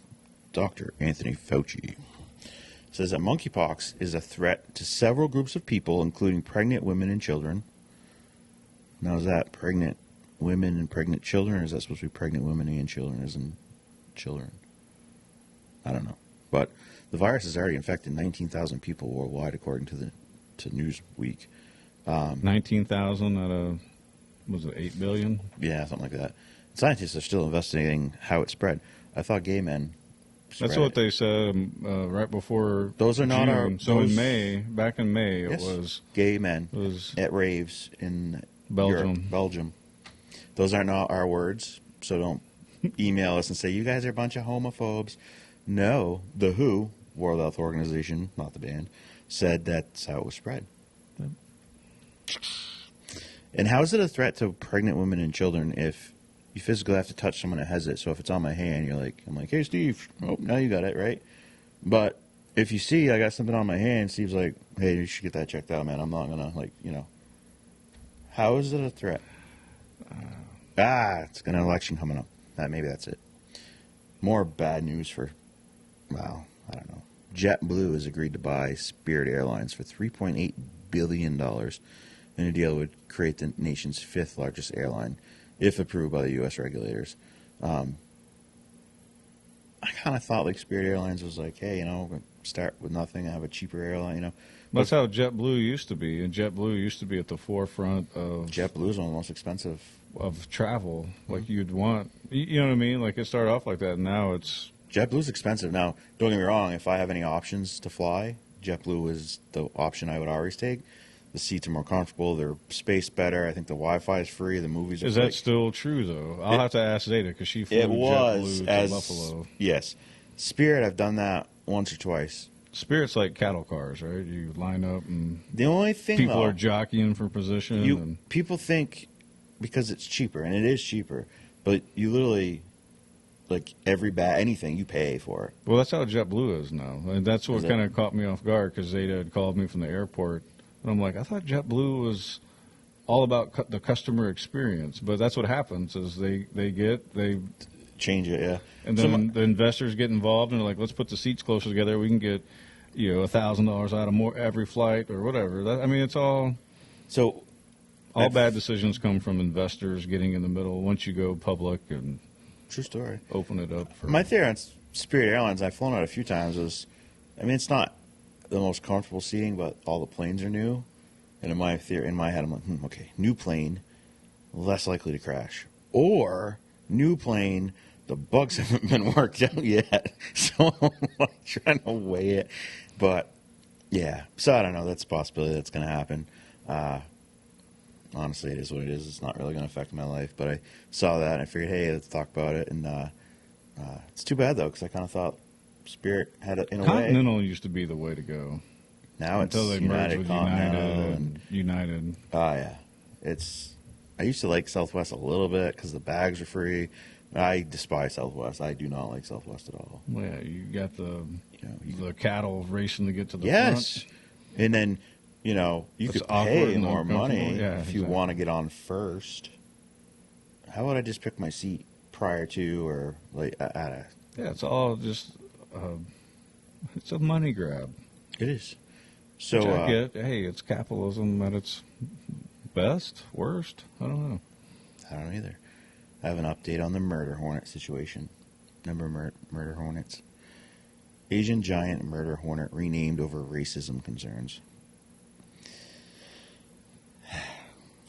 Dr. Anthony Fauci says that monkeypox is a threat to several groups of people, including pregnant women and children. Now, is that pregnant women and pregnant children, or is that supposed to be pregnant women and children as in children? I don't know. But the virus has already infected 19,000 people worldwide, according to Newsweek. 19,000 out of, was it 8 billion? Yeah, something like that. Scientists are still investigating how it spread. I thought gay men spread That's what it. they said right before. Those are not June. our- So those- in May, back in May, Yes. Gay men it was at raves in Belgium. Europe, Belgium. Those are not our words, so don't email us and say, you guys are a bunch of homophobes. No, the WHO, World Health Organization, not the band, said that's how it was spread. Yep. And how is it a threat to pregnant women and children if you physically have to touch someone that has it? So if it's on my hand, I'm like, hey, Steve, oh, now you got it, right? But if you see I got something on my hand, Steve's like, hey, you should get that checked out, man. I'm not going to, How is it a threat? It's got an election coming up. Maybe that's it. More bad news for, I don't know. JetBlue has agreed to buy Spirit Airlines for $3.8 billion in a deal that would create the nation's fifth largest airline, if approved by the U.S. regulators. I kind of thought like Spirit Airlines was like, hey, we're going to start with nothing and have a cheaper airline, That's how JetBlue used to be, and JetBlue used to be at the forefront of JetBlue is one of the most expensive. of travel. Like you'd want, you know what I mean? Like it started off like that, and now it's JetBlue's expensive. Now, don't get me wrong, if I have any options to fly, JetBlue is the option I would always take. The seats are more comfortable, they're spaced better. I think the Wi-Fi is free, the movies are is free. that still true though? I'll have to ask Zeta because she flew It was JetBlue as to Buffalo. Yes, Spirit. I've done that once or twice. Spirit's like cattle cars, right? You line up and The only thing people though, are jockeying for position. And people think because it's cheaper, and it is cheaper, but you literally like anything you pay for it. well, that's how JetBlue is now, and that's what Is it? kind of caught me off guard because Zeta had called me from the airport, and I'm like, I thought JetBlue was all about the customer experience, but that's what happens is they Change it, yeah. and So then the investors get involved and they're like, let's put the seats closer together. We can get $1,000 out of more every flight or whatever. It's all bad decisions come from investors getting in the middle once you go public and true story. open it up for My theory on Spirit Airlines, I've flown it a few times, is, it's not the most comfortable seating, but all the planes are new. And in my head, I'm like, okay, new plane, less likely to crash. Or new plane, the bugs haven't been worked out yet. So I'm like trying to weigh it. But yeah, so I don't know. That's a possibility that's going to happen. Honestly, it is what it is. It's not really going to affect my life. But I saw that and I figured, hey, let's talk about it. And it's too bad, though, because I kind of thought Spirit had it in a way. Continental used to be the way to go Now it's until they merged United with Continental United and and United. oh yeah, I used to like Southwest a little bit because the bags are free. I despise Southwest. I do not like Southwest at all. Well, yeah, you got You the cattle racing to get to the yes, front. and then you It's could awkward pay and more uncomfortable. money Yeah, if you exactly. want to get on first. How would I just pick my seat prior to or like? Yeah, it's all just it's a money grab. It is. Which So I get. Hey, it's capitalism at its best, worst. I don't know. I don't know either. I have an update on the murder hornet situation. Remember murder hornets? Asian giant murder hornet renamed over racism concerns.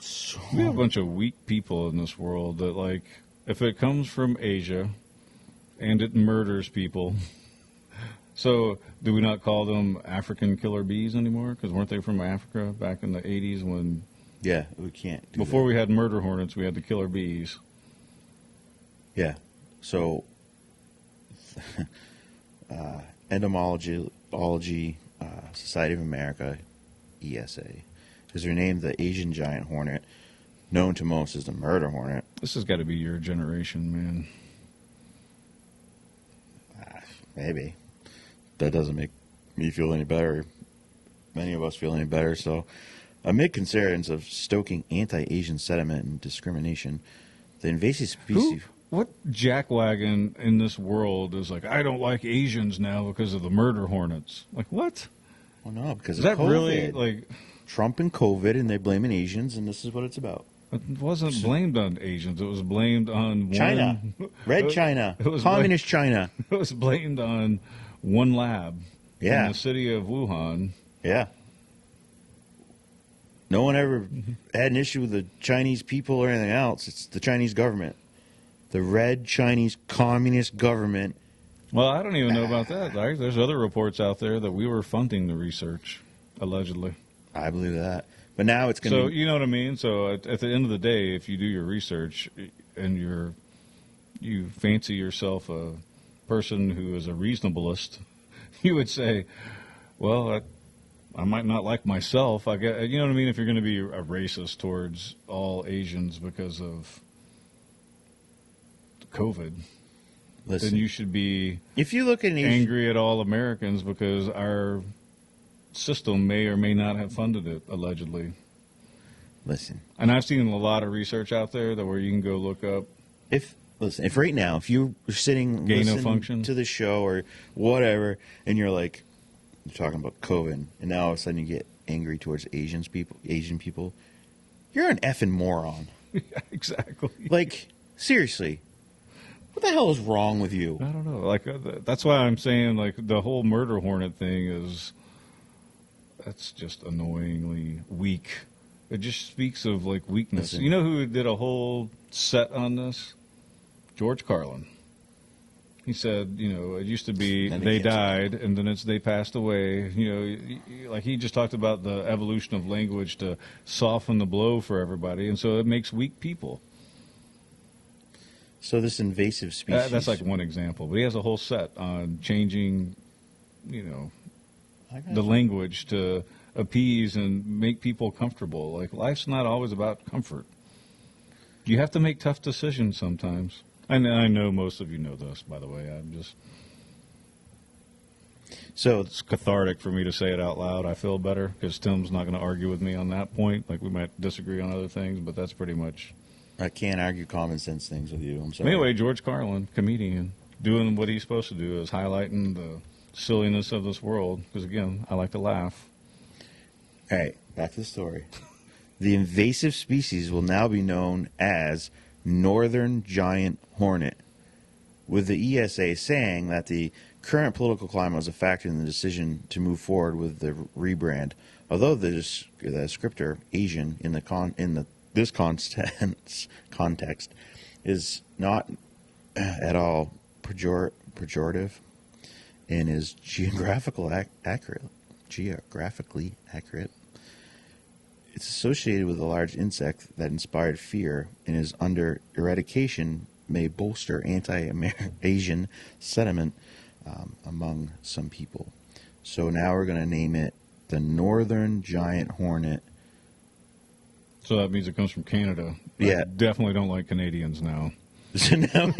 So, We have a bunch of weak people in this world that, like, if it comes from Asia and it murders people, so do we not call them African killer bees anymore? Because weren't they from Africa back in the 80s when Yeah, we can't do Before that. we had murder hornets, we had the killer bees. Yeah. So, Entomology Society of America, ESA, has renamed the Asian giant hornet, known to most as the murder hornet. This has got to be your generation, man. Maybe. That doesn't make me feel any better. Many of us feel any better. So, amid concerns of stoking anti-Asian sentiment and discrimination, the invasive species... What jackwagon in this world is like, I don't like Asians now because of the murder hornets? Like, what? Well, no, because Is of that COVID. really, like... Trump and COVID, and they're blaming Asians, and this is what it's about. It wasn't blamed on Asians. It was blamed on China. Red China. It was Communist China. It was blamed on one lab Yeah. in the city of Wuhan. Yeah. No one ever had an issue with the Chinese people or anything else. It's the Chinese government. The Red Chinese Communist government. Well, I don't even know about that. Right? There's other reports out there that we were funding the research, allegedly. I believe that. But now it's going So, to... you know what I mean? So, at the end of the day, if you do your research and you fancy yourself a person who is a reasonableist, you would say, well, I might not like myself. I get, you know what I mean? If you're going to be a racist towards all Asians because of COVID, Listen, then you should be if you look at an Asian... angry at all Americans because our system may or may not have funded it, allegedly. Listen. And I've seen a lot of research out there that where you can go look up. If right now, if you're sitting Gain of listening function to the show or whatever, and you're like, you're talking about COVID, and now all of a sudden you get angry towards Asian people, you're an effing moron. Yeah, exactly. Like, seriously, what the hell is wrong with you? I don't know. Like that's why I'm saying like the whole murder hornet thing that's just annoyingly weak. It just speaks of like weakness. Listen. You know who did a whole set on this? George Carlin. He said, you know, it used to be And they again. died, and then it's they passed away. You know, like he just talked about the evolution of language to soften the blow for everybody, and so it makes weak people. So this invasive species... That's like one example, but he has a whole set on changing, you know, I got the you. language to appease and make people comfortable. Like life's not always about comfort. You have to make tough decisions sometimes. And I know most of you know this, by the way. So It's cathartic for me to say it out loud. I feel better because Tim's not going to argue with me on that point. Like we might disagree on other things, but that's pretty much. I can't argue common sense things with you. I'm sorry. Anyway, George Carlin, comedian, doing what he's supposed to do is highlighting the silliness of this world. Because again, I like to laugh. All right, back to the story. The invasive species will now be known as northern giant hornet, with the ESA saying that the current political climate was a factor in the decision to move forward with the rebrand. Although the descriptor Asian in this context is not at all pejorative and is geographically accurate. It's associated with a large insect that inspired fear and is under eradication may bolster anti-Asian sentiment among some people. So now we're going to name it the northern giant hornet. So that means it comes from Canada. Yeah. I definitely don't like Canadians now. So now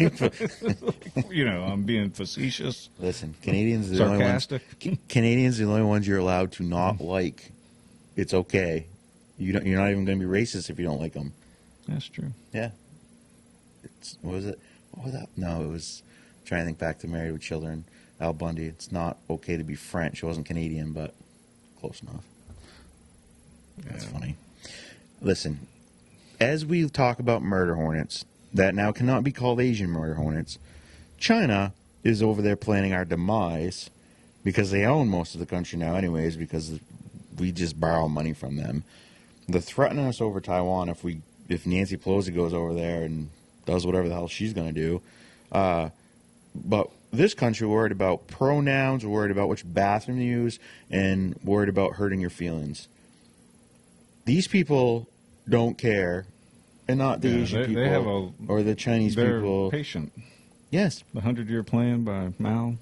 You know, I'm being facetious, listen, Canadians are the only ones. sarcastic. Canadians are the only ones you're allowed to not like. It's okay. You're not even going to be racist if you don't like them. That's true. Yeah. What was that? No, it was. I'm trying to think back to Married with Children. Al Bundy. It's not okay to be French. It wasn't Canadian, but close enough. That's Yeah. funny. Listen, as we talk about murder hornets that now cannot be called Asian murder hornets, China is over there planning our demise because they own most of the country now, anyways. Because we just borrow money from them. They're threatening us over Taiwan if Nancy Pelosi goes over there and does whatever the hell she's going to do. But this country, we're worried about pronouns, we're worried about which bathroom you use, and worried about hurting your feelings. These people don't care, and not the Asian people they have or the Chinese they're people. patient. Yes. The 100-Year Plan by Mao.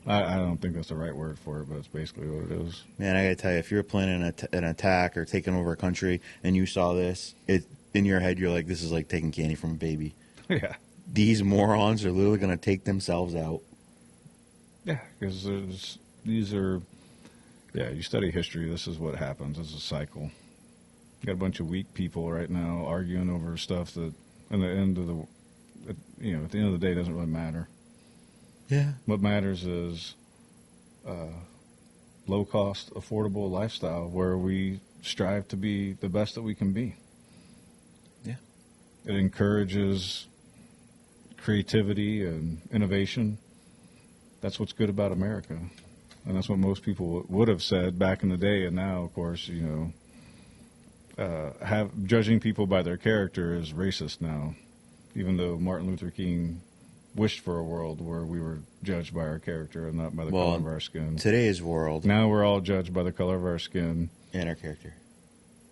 I don't think that's the right word for it, but it's basically what it is. Man, I gotta tell you, if you're planning an attack or taking over a country and you saw this, in your head you're like, this is like taking candy from a baby. Yeah. These morons are literally gonna take themselves out. Yeah, because these are, you study history, this is what happens. It's a cycle. You got a bunch of weak people right now arguing over stuff that, at the end of the day, doesn't really matter. Yeah. What matters is low-cost, affordable lifestyle where we strive to be the best that we can be. Yeah. It encourages creativity and innovation. That's what's good about America. And that's what most people would have said back in the day. And now, of course, judging people by their character is racist now, even though Martin Luther King wished for a world where we were judged by our character and not by the color of our skin. Today's world. Now we're all judged by the color of our skin. And our character.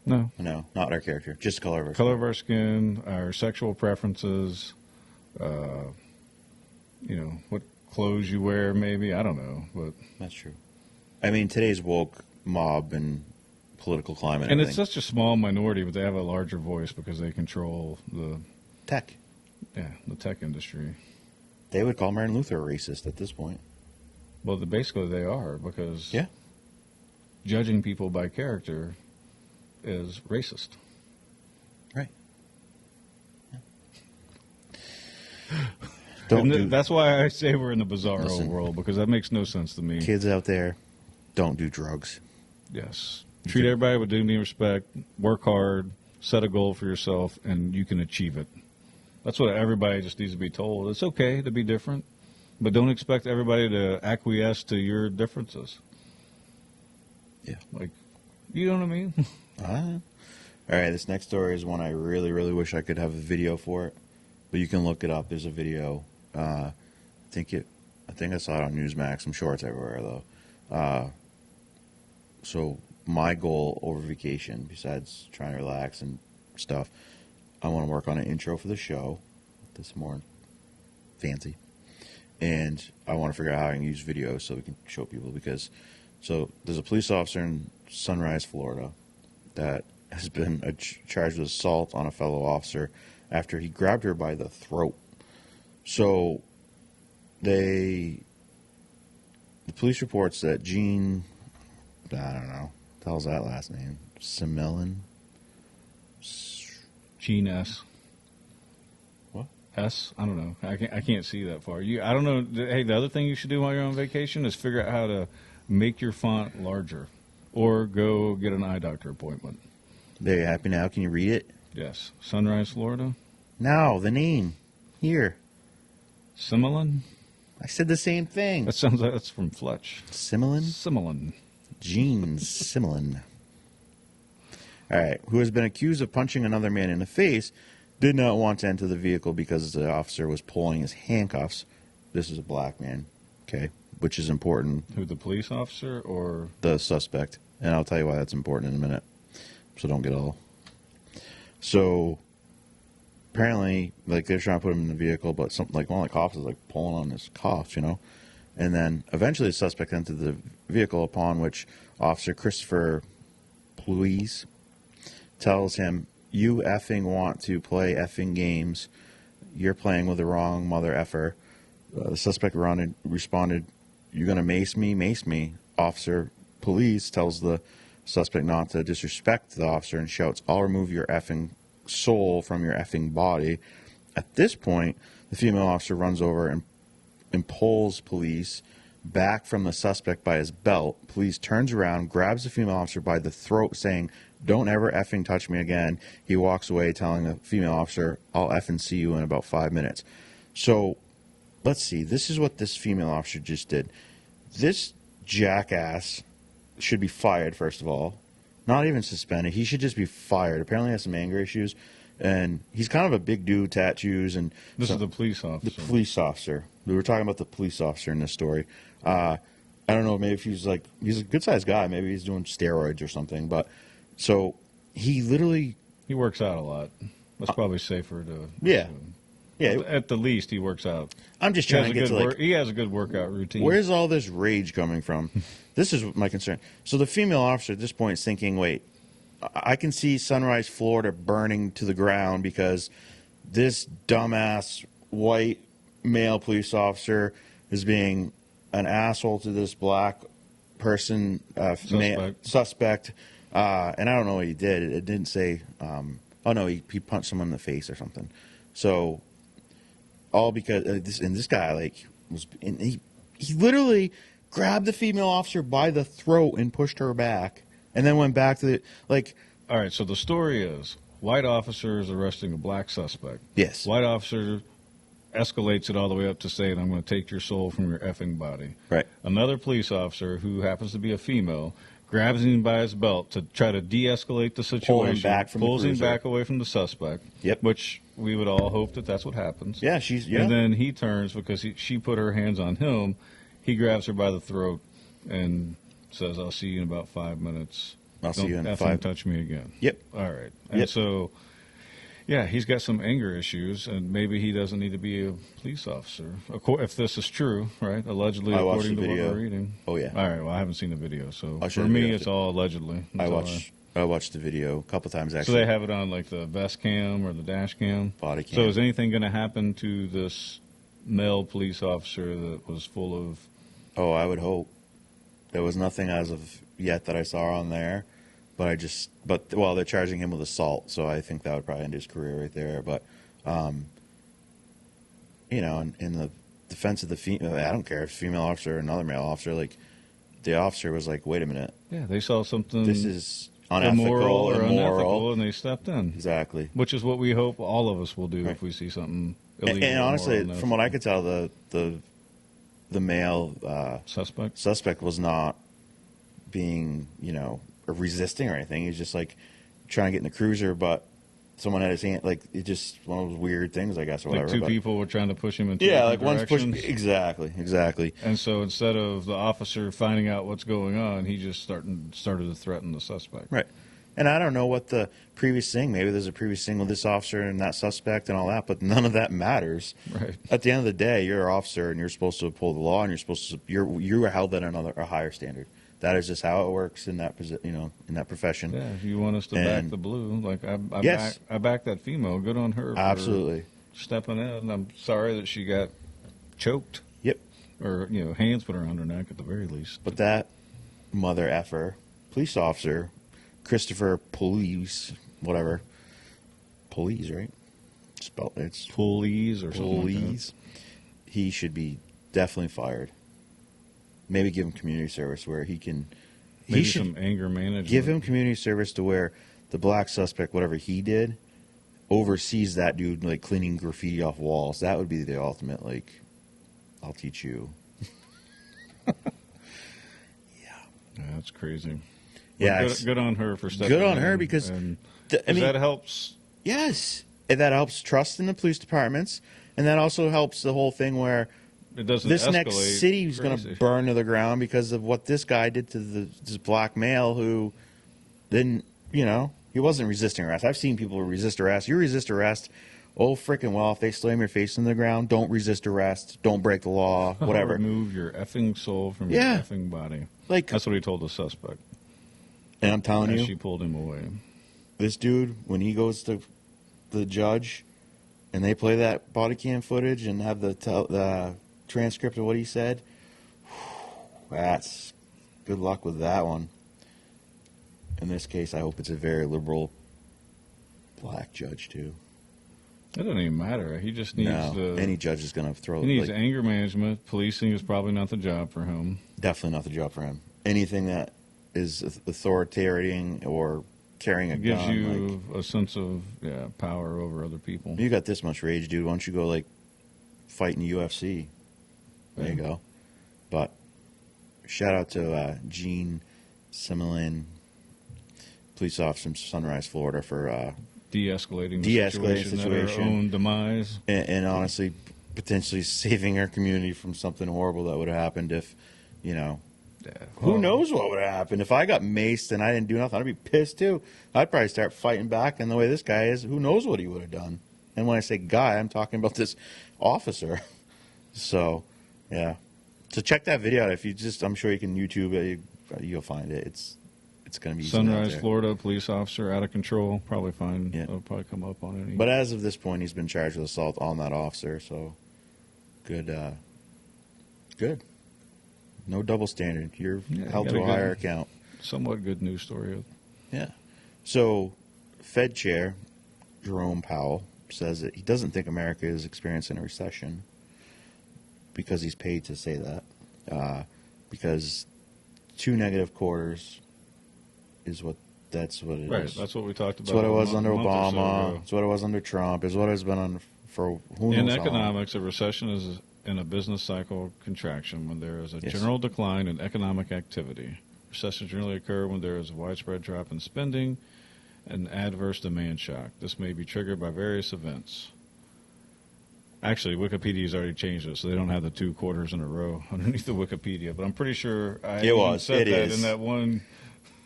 No, not our character. Just the color of our color of our skin, our sexual preferences, what clothes you wear, maybe. I don't know, but That's true. I mean, today's woke mob and political climate. And it's such a small minority, but they have a larger voice because they control the tech. Yeah, the tech industry. They would call Martin Luther a racist at this point. Well, basically they are, because yeah, judging people by character is racist. Right. Yeah. That's why I say we're in the bizarro world, because that makes no sense to me. Kids out there, don't do drugs. Yes. Treat everybody with dignity and respect. Work hard. Set a goal for yourself, and you can achieve it. That's what everybody just needs to be told. It's okay to be different, but don't expect everybody to acquiesce to your differences. Yeah. Like, you know what I mean? All right, this next story is one I really, really wish I could have a video for it, but you can look it up. There's a video. I think I saw it on Newsmax. I'm sure it's everywhere, though. So my goal over vacation, besides trying to relax and stuff, I want to work on an intro for the show that's more fancy. And I want to figure out how I can use videos so we can show people. So there's a police officer in Sunrise, Florida, that has been charged with assault on a fellow officer after he grabbed her by the throat. So the police reports that Gene, I don't know, what the hell's that last name? Simelin? Gene S. What? S? I don't know. I can't see that far. I don't know. Hey, the other thing you should do while you're on vacation is figure out how to make your font larger, or go get an eye doctor appointment. There, you happy now? Can you read it? Yes. Sunrise, Florida. Now, the name. Here. Simelin? I said the same thing. That sounds like that's from Fletch. Simelin? Simelin. Gene Simelin. All right. Who has been accused of punching another man in the face, did not want to enter the vehicle because the officer was pulling his handcuffs. This is a black man, okay, which is important. Who, the police officer or? The suspect. And I'll tell you why that's important in a minute. So don't get all. So apparently, like, they're trying to put him in the vehicle, but something like one of the cops is like pulling on his cuffs, And then eventually the suspect entered the vehicle, upon which Officer Christopher Pluise tells him, "You effing want to play effing games. You're playing with the wrong mother effer." The suspect responded, "You're going to mace me? Mace me." Officer Pluise tells the suspect not to disrespect the officer and shouts, "I'll remove your effing soul from your effing body." At this point, the female officer runs over and pulls Pluise back from the suspect by his belt. Pluise turns around, grabs the female officer by the throat, saying, "Don't ever effing touch me again." He walks away, telling the female officer, "I'll effing see you in about 5 minutes." So, let's see. This is what this female officer just did. This jackass should be fired, first of all. Not even suspended. He should just be fired. Apparently he has some anger issues. And he's kind of a big dude, tattoos. And this is the police officer. The police officer. We were talking about the police officer in this story. I don't know, maybe if he's a good-sized guy. Maybe he's doing steroids or something. But so he literally, He works out a lot. That's probably safer to. yeah, yeah. At the least, he works out. I'm just trying to get to like, He has a good workout routine. where's all this rage coming from? This is my concern. So the female officer at this point is thinking, wait, I can see Sunrise, Florida burning to the ground because this dumbass white male police officer is being an asshole to this black person, suspect. And I don't know what he did. It didn't say, oh no, he punched someone in the face or something. So, all because this guy like he literally grabbed the female officer by the throat and pushed her back, and then went back to the like. All right, so the story is white officer is arresting a black suspect. Yes. White officer escalates it all the way up to saying, "I'm going to take your soul from your effing body." Right. Another police officer who happens to be a female grabs him by his belt to try to de-escalate the situation. Pulls him back away from the suspect. Yep. Which we would all hope that that's what happens. Yeah, And then he turns because she put her hands on him. He grabs her by the throat and says, "I'll see you in about 5 minutes. I'll see you in Don't 5. touch me again." Yep. All right. And Yep. so, yeah, he's got some anger issues, and maybe he doesn't need to be a police officer. If this is true, right? Allegedly, I watched according the to what video. we're reading. Oh yeah. All right. Well, I haven't seen the video, so I'll show for you me, after. it's all allegedly. I watched the video a couple times So actually. they have it on like the vest cam or the dash cam. Body cam. So is anything going to happen to this male police officer that was full of? Oh, I would hope. There was nothing as of yet that I saw on there, but well, they're charging him with assault, so I think that would probably end his career right there. But, you know, in the defense of the female, I don't care if it's a female officer or another male officer. Like, the officer was like, "Wait a minute, Yeah, they saw something. this is unethical, immoral or immoral." unethical, and they stepped in. Exactly. Which is what we hope all of us will do Right. if we see something And, illegal. and or honestly, unethical. from what I could tell, the male suspect. was not being, resisting or anything. He was just like trying to get in the cruiser, but someone had his hand, like, it just one of those weird things, I guess, or Like whatever. two but- people were trying to push him into Yeah, different like one's pushing. directions. Exactly. And so instead of the officer finding out what's going on, he just started to threaten the suspect. Right. And I don't know what the previous thing, maybe there's a previous thing with this officer and that suspect and all that, but none of that matters. Right. At the end of the day, you're an officer and you're supposed to uphold the law and you are held at a higher standard. That is just how it works in that in that profession. Yeah, if you want us to back And- the blue, like I Yes. back that female. Good on her. For Absolutely. stepping in. I'm sorry that she got choked Yep. or hands put around her neck at the very least. But that mother effer, police officer, Christopher Police, whatever. Police, right? Spelled it's Police or something. Police. He should be definitely fired. Maybe give him community service where he can. Maybe He should some anger management. give him community service to where the black suspect, whatever he did, oversees that dude like cleaning graffiti off walls. That would be the ultimate. Like, I'll teach you. Yeah, that's crazy. Yeah, Well, it's- good on her for stepping in. Good on her because and, I mean that helps. yes, and that helps trust in the police departments, and that also helps the whole thing where It doesn't this escalate next city is going crazy. to burn to the ground because of what this guy did to this black male who didn't, he wasn't resisting arrest. I've seen people resist arrest. You resist arrest, oh freaking well, if they slam your face in the ground, don't resist arrest, don't break the law, whatever. Remove your effing soul from Yeah. your effing body. Like, That's what he told the suspect and I'm telling as you, she pulled him away. this dude, when he goes to the judge and they play that body cam footage and have the transcript of what he said, that's good luck with that one. In this case, I hope it's a very liberal black judge too. It doesn't even matter. He just needs Any judge is going to throw. he needs like, anger management. Policing is probably not the job for him. definitely not the job for him. Anything that is authoritarian or carrying a It gives gun, you a sense of power over other people. you got this much rage, dude. Why don't you go like fight in the UFC? There you Yeah. go. But shout out to Gene Similin, police officer from Sunrise, Florida, for De-escalating the De-escalating situation, situation. at her own demise. and honestly potentially saving our community from something horrible that would have happened if, Yeah. Who Well, knows what would happen if I got maced and I didn't do nothing? I'd be pissed too. I'd probably start fighting back. And the way this guy is, who knows what he would have done? And when I say guy, I'm talking about this officer. So, yeah. So check that video out. If you just, I'm sure you can YouTube it. You'll find it. It's going to be easy out Sunrise, there. Florida, police officer out of control. Probably find. Yeah. It'll probably come up on any. But as of this point, he's been charged with assault on that officer. So, good. Good. No double standard. You're Yeah, held got to a a good- higher account. somewhat good news story. Yeah. So, Fed Chair Jerome Powell says that he doesn't think America is experiencing a recession because he's paid to say that. Because 2 negative quarters is that's what it is. Right. That's what we talked about. It's what it was a under month or so Obama. ago. It's what it was under Trump. It's what it's been on for who knows In how long. economics, a recession is in a business cycle contraction when there is a Yes. general decline in economic activity. Recessions generally occur when there is a widespread drop in spending and adverse demand shock. This may be triggered by various events. Actually, Wikipedia's already changed it, so they don't have the 2 quarters in a row underneath the Wikipedia. But I'm pretty sure I even said It that is. in that one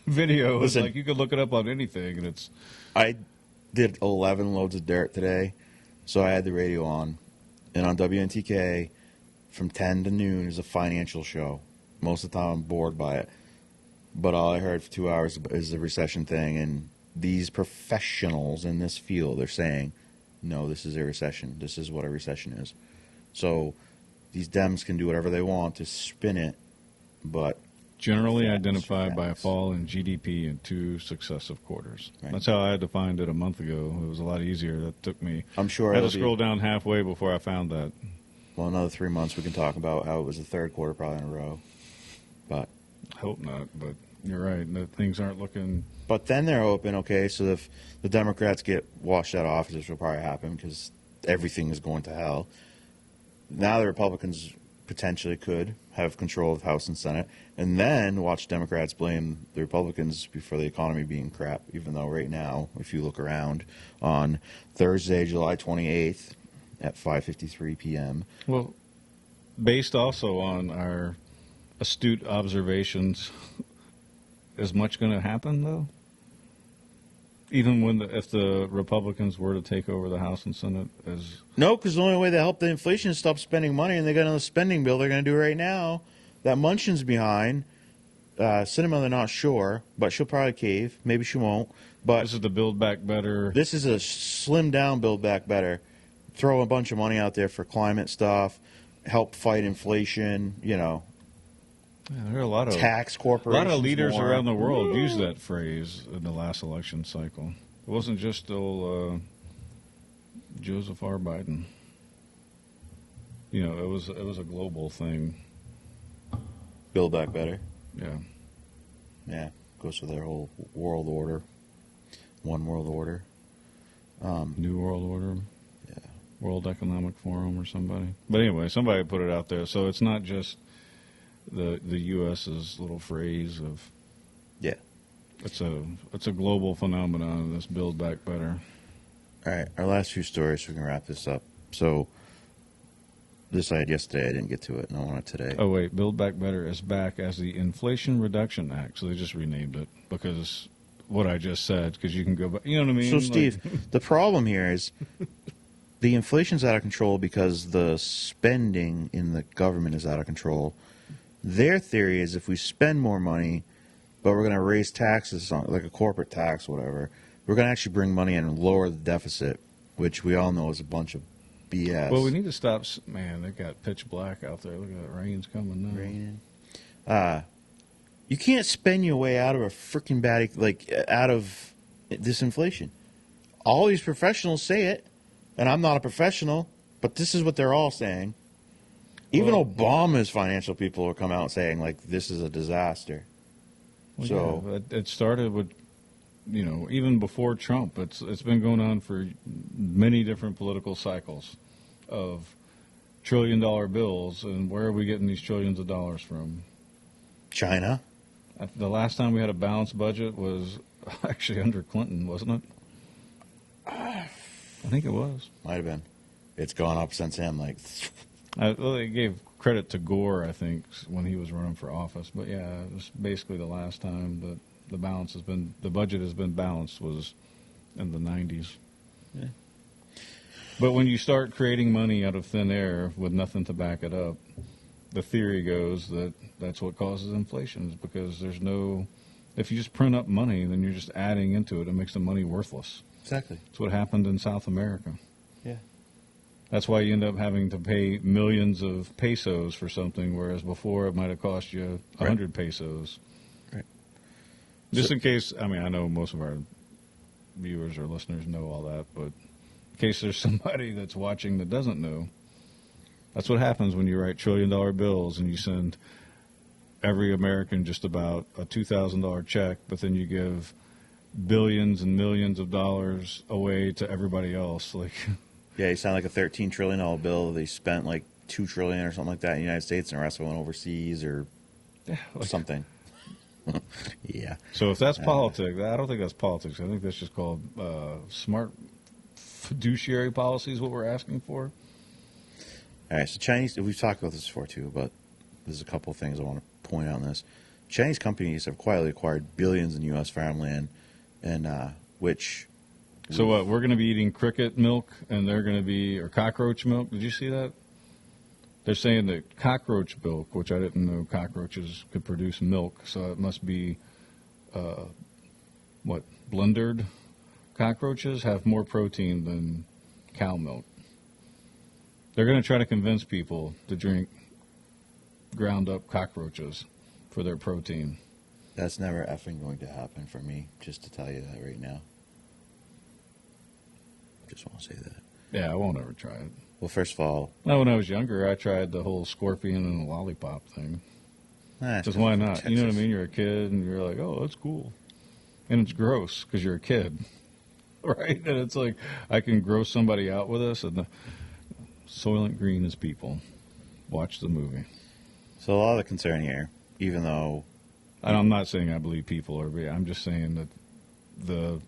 video. It's Listen. like you could look it up on anything, and it's I did 11 loads of dirt today, so I had the radio on. And on WNTK, from 10 to noon is a financial show. Most of the time I'm bored by it. But all I heard for 2 hours is the recession thing. And these professionals in this field are saying, no, this is a recession. This is what a recession is. So these Dems can do whatever they want to spin it, but generally Facts, identified by a facts. fall in GDP in 2 successive quarters. Right. That's how I had defined it a month ago. It was a lot easier. That took me. I'm sure I had to it'll be- scroll down halfway before I found that. well, another 3 months we can talk about how it was the third quarter probably in a row. But I hope not, but you're right. Things aren't looking. But then they're open, okay, so if the Democrats get washed out of office, which will probably happen because everything is going to hell, now the Republicans potentially could have control of the House and Senate, and then watch Democrats blame the Republicans for the economy being crap, even though right now, if you look around, on Thursday, July 28th at 5:53 p.m., Well, based also on our astute observations, is much going to happen, though? Even when if the Republicans were to take over the House and Senate, no, because the only way they help the inflation is stop spending money, and they got another spending bill they're going to do right now. That Munchin's behind. Cinema, they're not sure, but she'll probably cave. Maybe she won't. But this is the Build Back Better. this is a slim down Build Back Better. Throw a bunch of money out there for climate stuff, help fight inflation, Yeah, there are a lot of tax A corporations. lot of leaders more. around the world used that phrase in the last election cycle. It wasn't just old Joseph R. Biden. It was a global thing. Build Back Better. Yeah. Yeah, goes with their whole world order, one world order. New World Order. Yeah. World Economic Forum or somebody. But anyway, somebody put it out there. So it's not just the U.S.'s little phrase of. Yeah. It's a global phenomenon. This Build Back Better. All right, our last few stories, so we can wrap this up. So, this I had yesterday, I didn't get to it, and I want it today. Oh wait, Build Back Better is back as the Inflation Reduction Act. So they just renamed it because what I just said. Because you can go back. You know what I mean? So, Like- Steve, the problem here is the inflation's out of control because the spending in the government is out of control. Their theory is if we spend more money, but we're going to raise taxes, on, like a corporate tax, whatever, we're going to actually bring money in and lower the deficit, which we all know is a bunch of BS. Well, we need to stop. Man, they got pitch black out there. Look at that rain's coming now. Raining. You can't spend your way out of a freaking bad, out of this inflation. All these professionals say it, and I'm not a professional, but this is what they're all saying. Even Well- Obama's financial people are coming out saying, this is a disaster. Well, So- yeah, it started with, even before Trump. It's been going on for many different political cycles of trillion-dollar bills, and where are we getting these trillions of dollars from? China? The last time we had a balanced budget was actually under Clinton, wasn't it? I think it was. Might have been. It's gone up since then. Well, they gave credit to Gore, I think, when he was running for office. But yeah, it was basically the last time that the budget has been balanced was in the 90s. Yeah. But when you start creating money out of thin air with nothing to back it up, the theory goes that that's what causes inflation, is because if you just print up money, then you're just adding into it. It makes the money worthless. Exactly. That's what happened in South America. Yeah. That's why you end up having to pay millions of pesos for something, whereas before it might have cost you 100 pesos. Right. Just in case, I know most of our viewers or listeners know all that, but in case there's somebody that's watching that doesn't know, that's what happens when you write trillion-dollar bills and you send every American just about a $2,000 check, but then you give billions and millions of dollars away to everybody else. Yeah, you sound like a $13 trillion bill. They spent like $2 trillion or something like that in the United States, and the rest went overseas or something. Yeah. So if that's politics, I don't think that's politics. I think that's just called smart fiduciary policy is what we're asking for. All right, so Chinese, we've talked about this before too, but there's a couple of things I want to point out on this. Chinese companies have quietly acquired billions in U.S. farmland, and which... So what, we're going to be eating cricket milk, and they're going to be, or cockroach milk? Did you see that? They're saying that cockroach milk, which I didn't know cockroaches could produce milk, so it must be, blendered cockroaches have more protein than cow milk. They're going to try to convince people to drink ground up cockroaches for their protein. That's never effing going to happen for me, just to tell you that right now. Just want to say that. Yeah, I won't ever try it. Well, first of all... No, when I was younger, I tried the whole scorpion and the lollipop thing. Because why not? Texas. You know what I mean? You're a kid, and you're like, oh, that's cool. And it's gross, because you're a kid. Right? And it's like, I can gross somebody out with this, and Soylent Green is people. Watch the movie. So a lot of the concern here, even though... And I'm not saying I believe people are, I'm just saying that the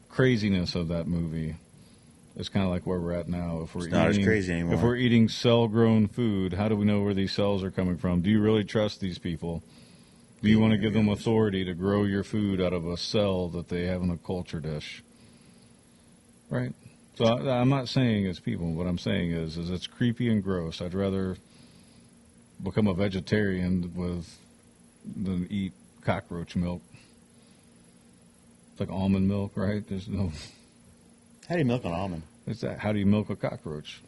craziness of that movie... It's kind of like where we're at now. If we're not as crazy anymore. If we're eating cell-grown food, how do we know where these cells are coming from? Do you really trust these people? Do you want to give them authority to grow your food out of a cell that they have in a culture dish? Right? So I'm not saying it's people. What I'm saying is it's creepy and gross. I'd rather become a vegetarian than eat cockroach milk. It's like almond milk, right? There's no... How do you milk an almond? It's that. How do you milk a cockroach?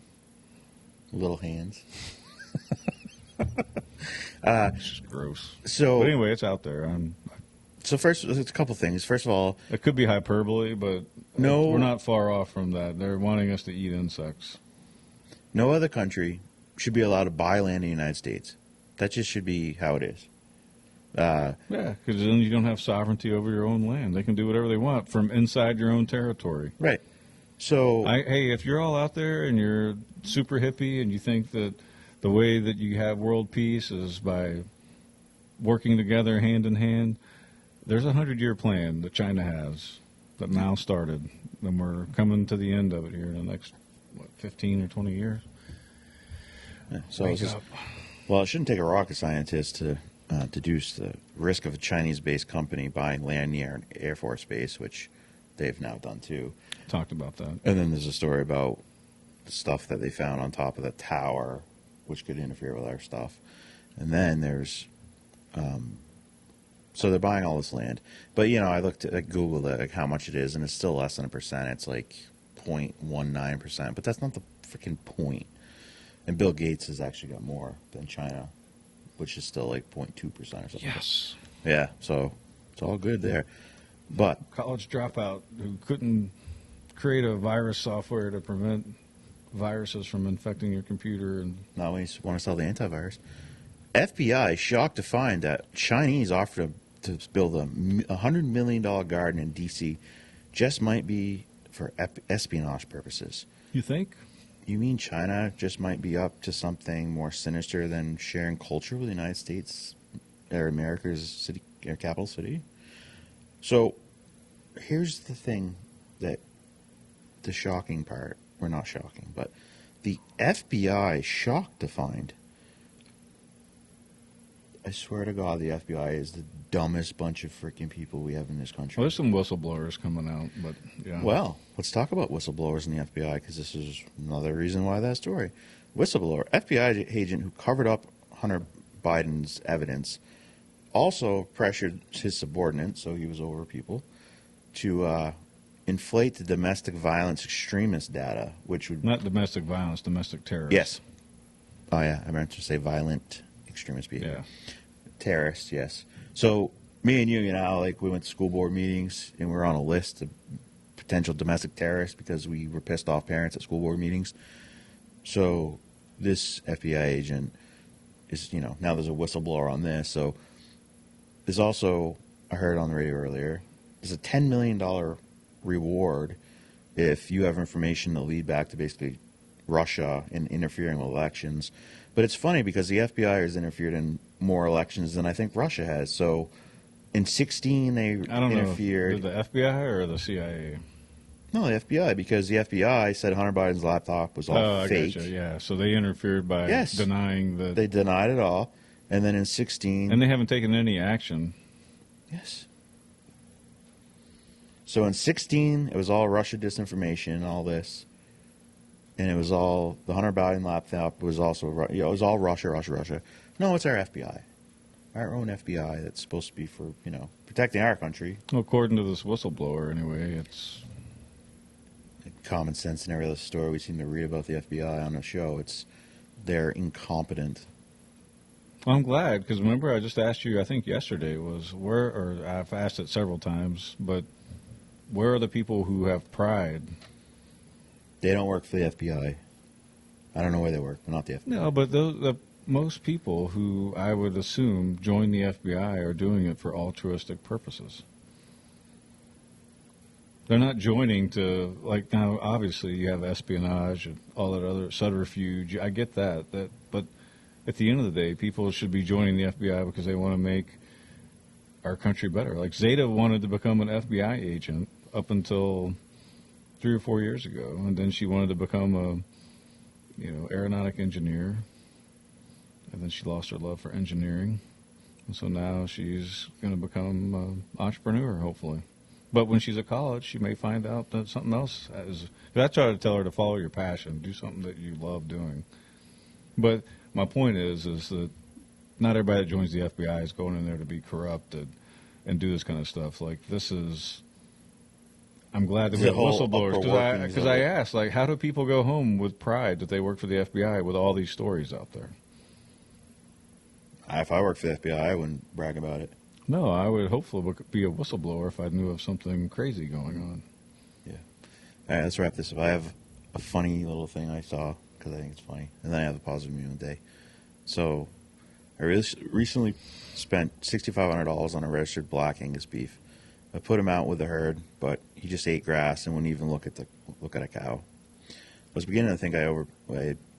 Little hands. It's just gross. So, but anyway, it's out there. So first, it's a couple things. First of all... It could be hyperbole, but no, we're not far off from that. They're wanting us to eat insects. No other country should be allowed to buy land in the United States. That just should be how it is. Yeah, because then you don't have sovereignty over your own land. They can do whatever they want from inside your own territory. Right. So, hey, if you're all out there and you're super hippie and you think that the way that you have world peace is by working together hand in hand, there's a 100-year plan that China has that Mao started, and we're coming to the end of it here in the next 15 or 20 years. Yeah, so it shouldn't take a rocket scientist to deduce the risk of a Chinese-based company buying land near an Air Force base, which they've now done too. Talked about that. And then there's a story about the stuff that they found on top of the tower, which could interfere with our stuff. And then there's, so they're buying all this land. But, I looked at Googled it, like how much it is, and it's still less than 1%. It's like 0.19%, but that's not the freaking point. And Bill Gates has actually got more than China, which is still like 0.2% or something. Yes. Yeah, so it's all good there. But college dropout who couldn't create a virus software to prevent viruses from infecting your computer. And now we want to sell the antivirus. FBI shocked to find that Chinese offered to build a $100 million garden in D.C. just might be for espionage purposes. You think? You mean China just might be up to something more sinister than sharing culture with the United States or America's city or capital city? So here's the thing that the shocking part, or not shocking, but the FBI shocked to find I swear to God, the FBI is the dumbest bunch of freaking people we have in this country. Well, there's some whistleblowers coming out, but yeah. Well, let's talk about whistleblowers in the FBI because this is another reason why that story. Whistleblower, FBI agent who covered up Hunter Biden's evidence, also pressured his subordinate, so he was over people, to inflate the domestic violence extremist data, which would... Not domestic violence, domestic terrorism. Yes. Oh, yeah, I meant to say violent extremist behavior. Yeah. Terrorists, yes. So me and you know, like we went to school board meetings and we were on a list of potential domestic terrorists because we were pissed off parents at school board meetings. So this FBI agent is, you know, now there's a whistleblower on this. So there's also, I heard on the radio earlier, there's a $10 million reward if you have information to lead back to basically Russia and interfering with elections. But it's funny because the FBI has interfered in more elections than I think Russia has. So in 2016, they interfered. Know, the FBI or the CIA? No, the FBI, because the FBI said Hunter Biden's laptop was all fake. Gotcha, yeah. So they interfered by denying that. They denied it all. And then in 2016. And they haven't taken any action. Yes. So in 2016, it was all Russia disinformation and all this. And it was all, the Hunter Biden laptop was also, it was all Russia. No, it's our FBI. Our own FBI that's supposed to be for, you know, protecting our country. Well, according to this whistleblower, anyway, it's... Common sense in every other story we seem to read about the FBI on the show. They're incompetent. Well, I'm glad, because remember I just asked you, I think yesterday was, or I've asked it several times, but where are the people who have pride? They don't work for the FBI. I don't know where they work, but not the FBI. No, but most people who I would assume join the FBI are doing it for altruistic purposes. They're not joining to, like, now obviously you have espionage and all that other subterfuge. I get that, but at the end of the day, people should be joining the FBI because they want to make our country better. Like Zeta wanted to become an FBI agent up until 3 or 4 years ago, and then she wanted to become a, aeronautic engineer, and then she lost her love for engineering, and so now she's going to become an entrepreneur, hopefully. But when she's at college, she may find out that something else is. I try to tell her to follow your passion, do something that you love doing. But my point is that not everybody that joins the FBI is going in there to be corrupted and do this kind of stuff. Like this is. I'm glad that we have whistleblowers because I asked, like, how do people go home with pride that they work for the FBI with all these stories out there? If I worked for the FBI, I wouldn't brag about it. No, I would hopefully be a whistleblower if I knew of something crazy going on. Yeah. All right, let's wrap this up. I have a funny little thing I saw because I think it's funny, and then I have a positive news of the day. So I recently spent $6,500 on a registered black Angus beef. I put him out with the herd, but he just ate grass and wouldn't even look at a cow. I was beginning to think I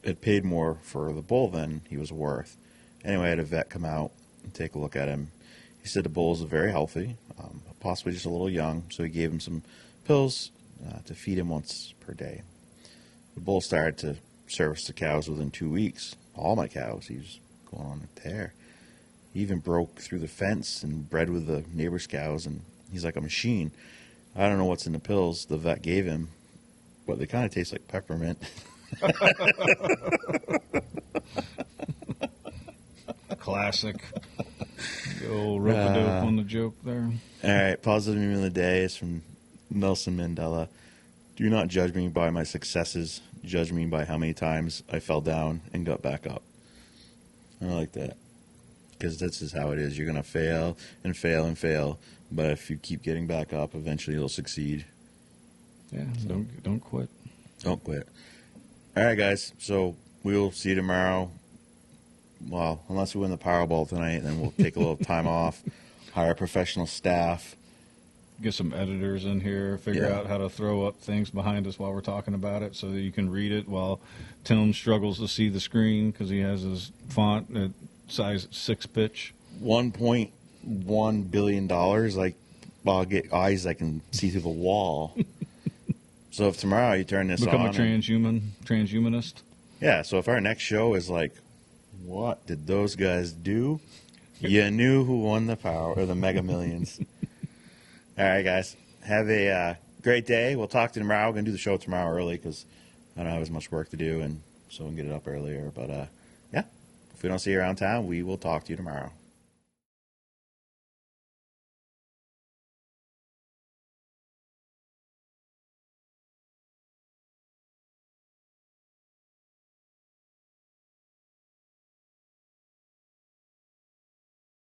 had paid more for the bull than he was worth. Anyway, I had a vet come out and take a look at him. He said the bulls are very healthy, possibly just a little young, so he gave him some pills to feed him once per day. The bull started to service the cows within 2 weeks. All my cows. He was going on a tear. He even broke through the fence and bred with the neighbor's cows, and he's like a machine. I don't know what's in the pills the vet gave him, but they kind of taste like peppermint. Classic. The old rope-a-dope on the joke there. All right, positive meme of the day is from Nelson Mandela. Do not judge me by my successes. Judge me by how many times I fell down and got back up. I like that. Because this is how it is. You're going to fail and fail and fail. But if you keep getting back up, eventually you'll succeed. Yeah, so, don't quit. Don't quit. All right, guys. So we'll see you tomorrow. Well, unless we win the Powerball tonight, then we'll take a little time off, hire professional staff. Get some editors in here, figure out how to throw up things behind us while we're talking about it so that you can read it while Tim struggles to see the screen because he has his font at size 6 pitch. $1.1 billion. Like, well, I'll get eyes I can see through the wall. So if tomorrow you turn this Become on. Become a transhumanist? Yeah, so if our next show is like, what did those guys do? You knew who won the power or the Mega Millions. All right, guys. Have a great day. We'll talk to you tomorrow. We're going to do the show tomorrow early because I don't have as much work to do, and so we can get it up earlier. But, yeah, if we don't see you around town, we will talk to you tomorrow.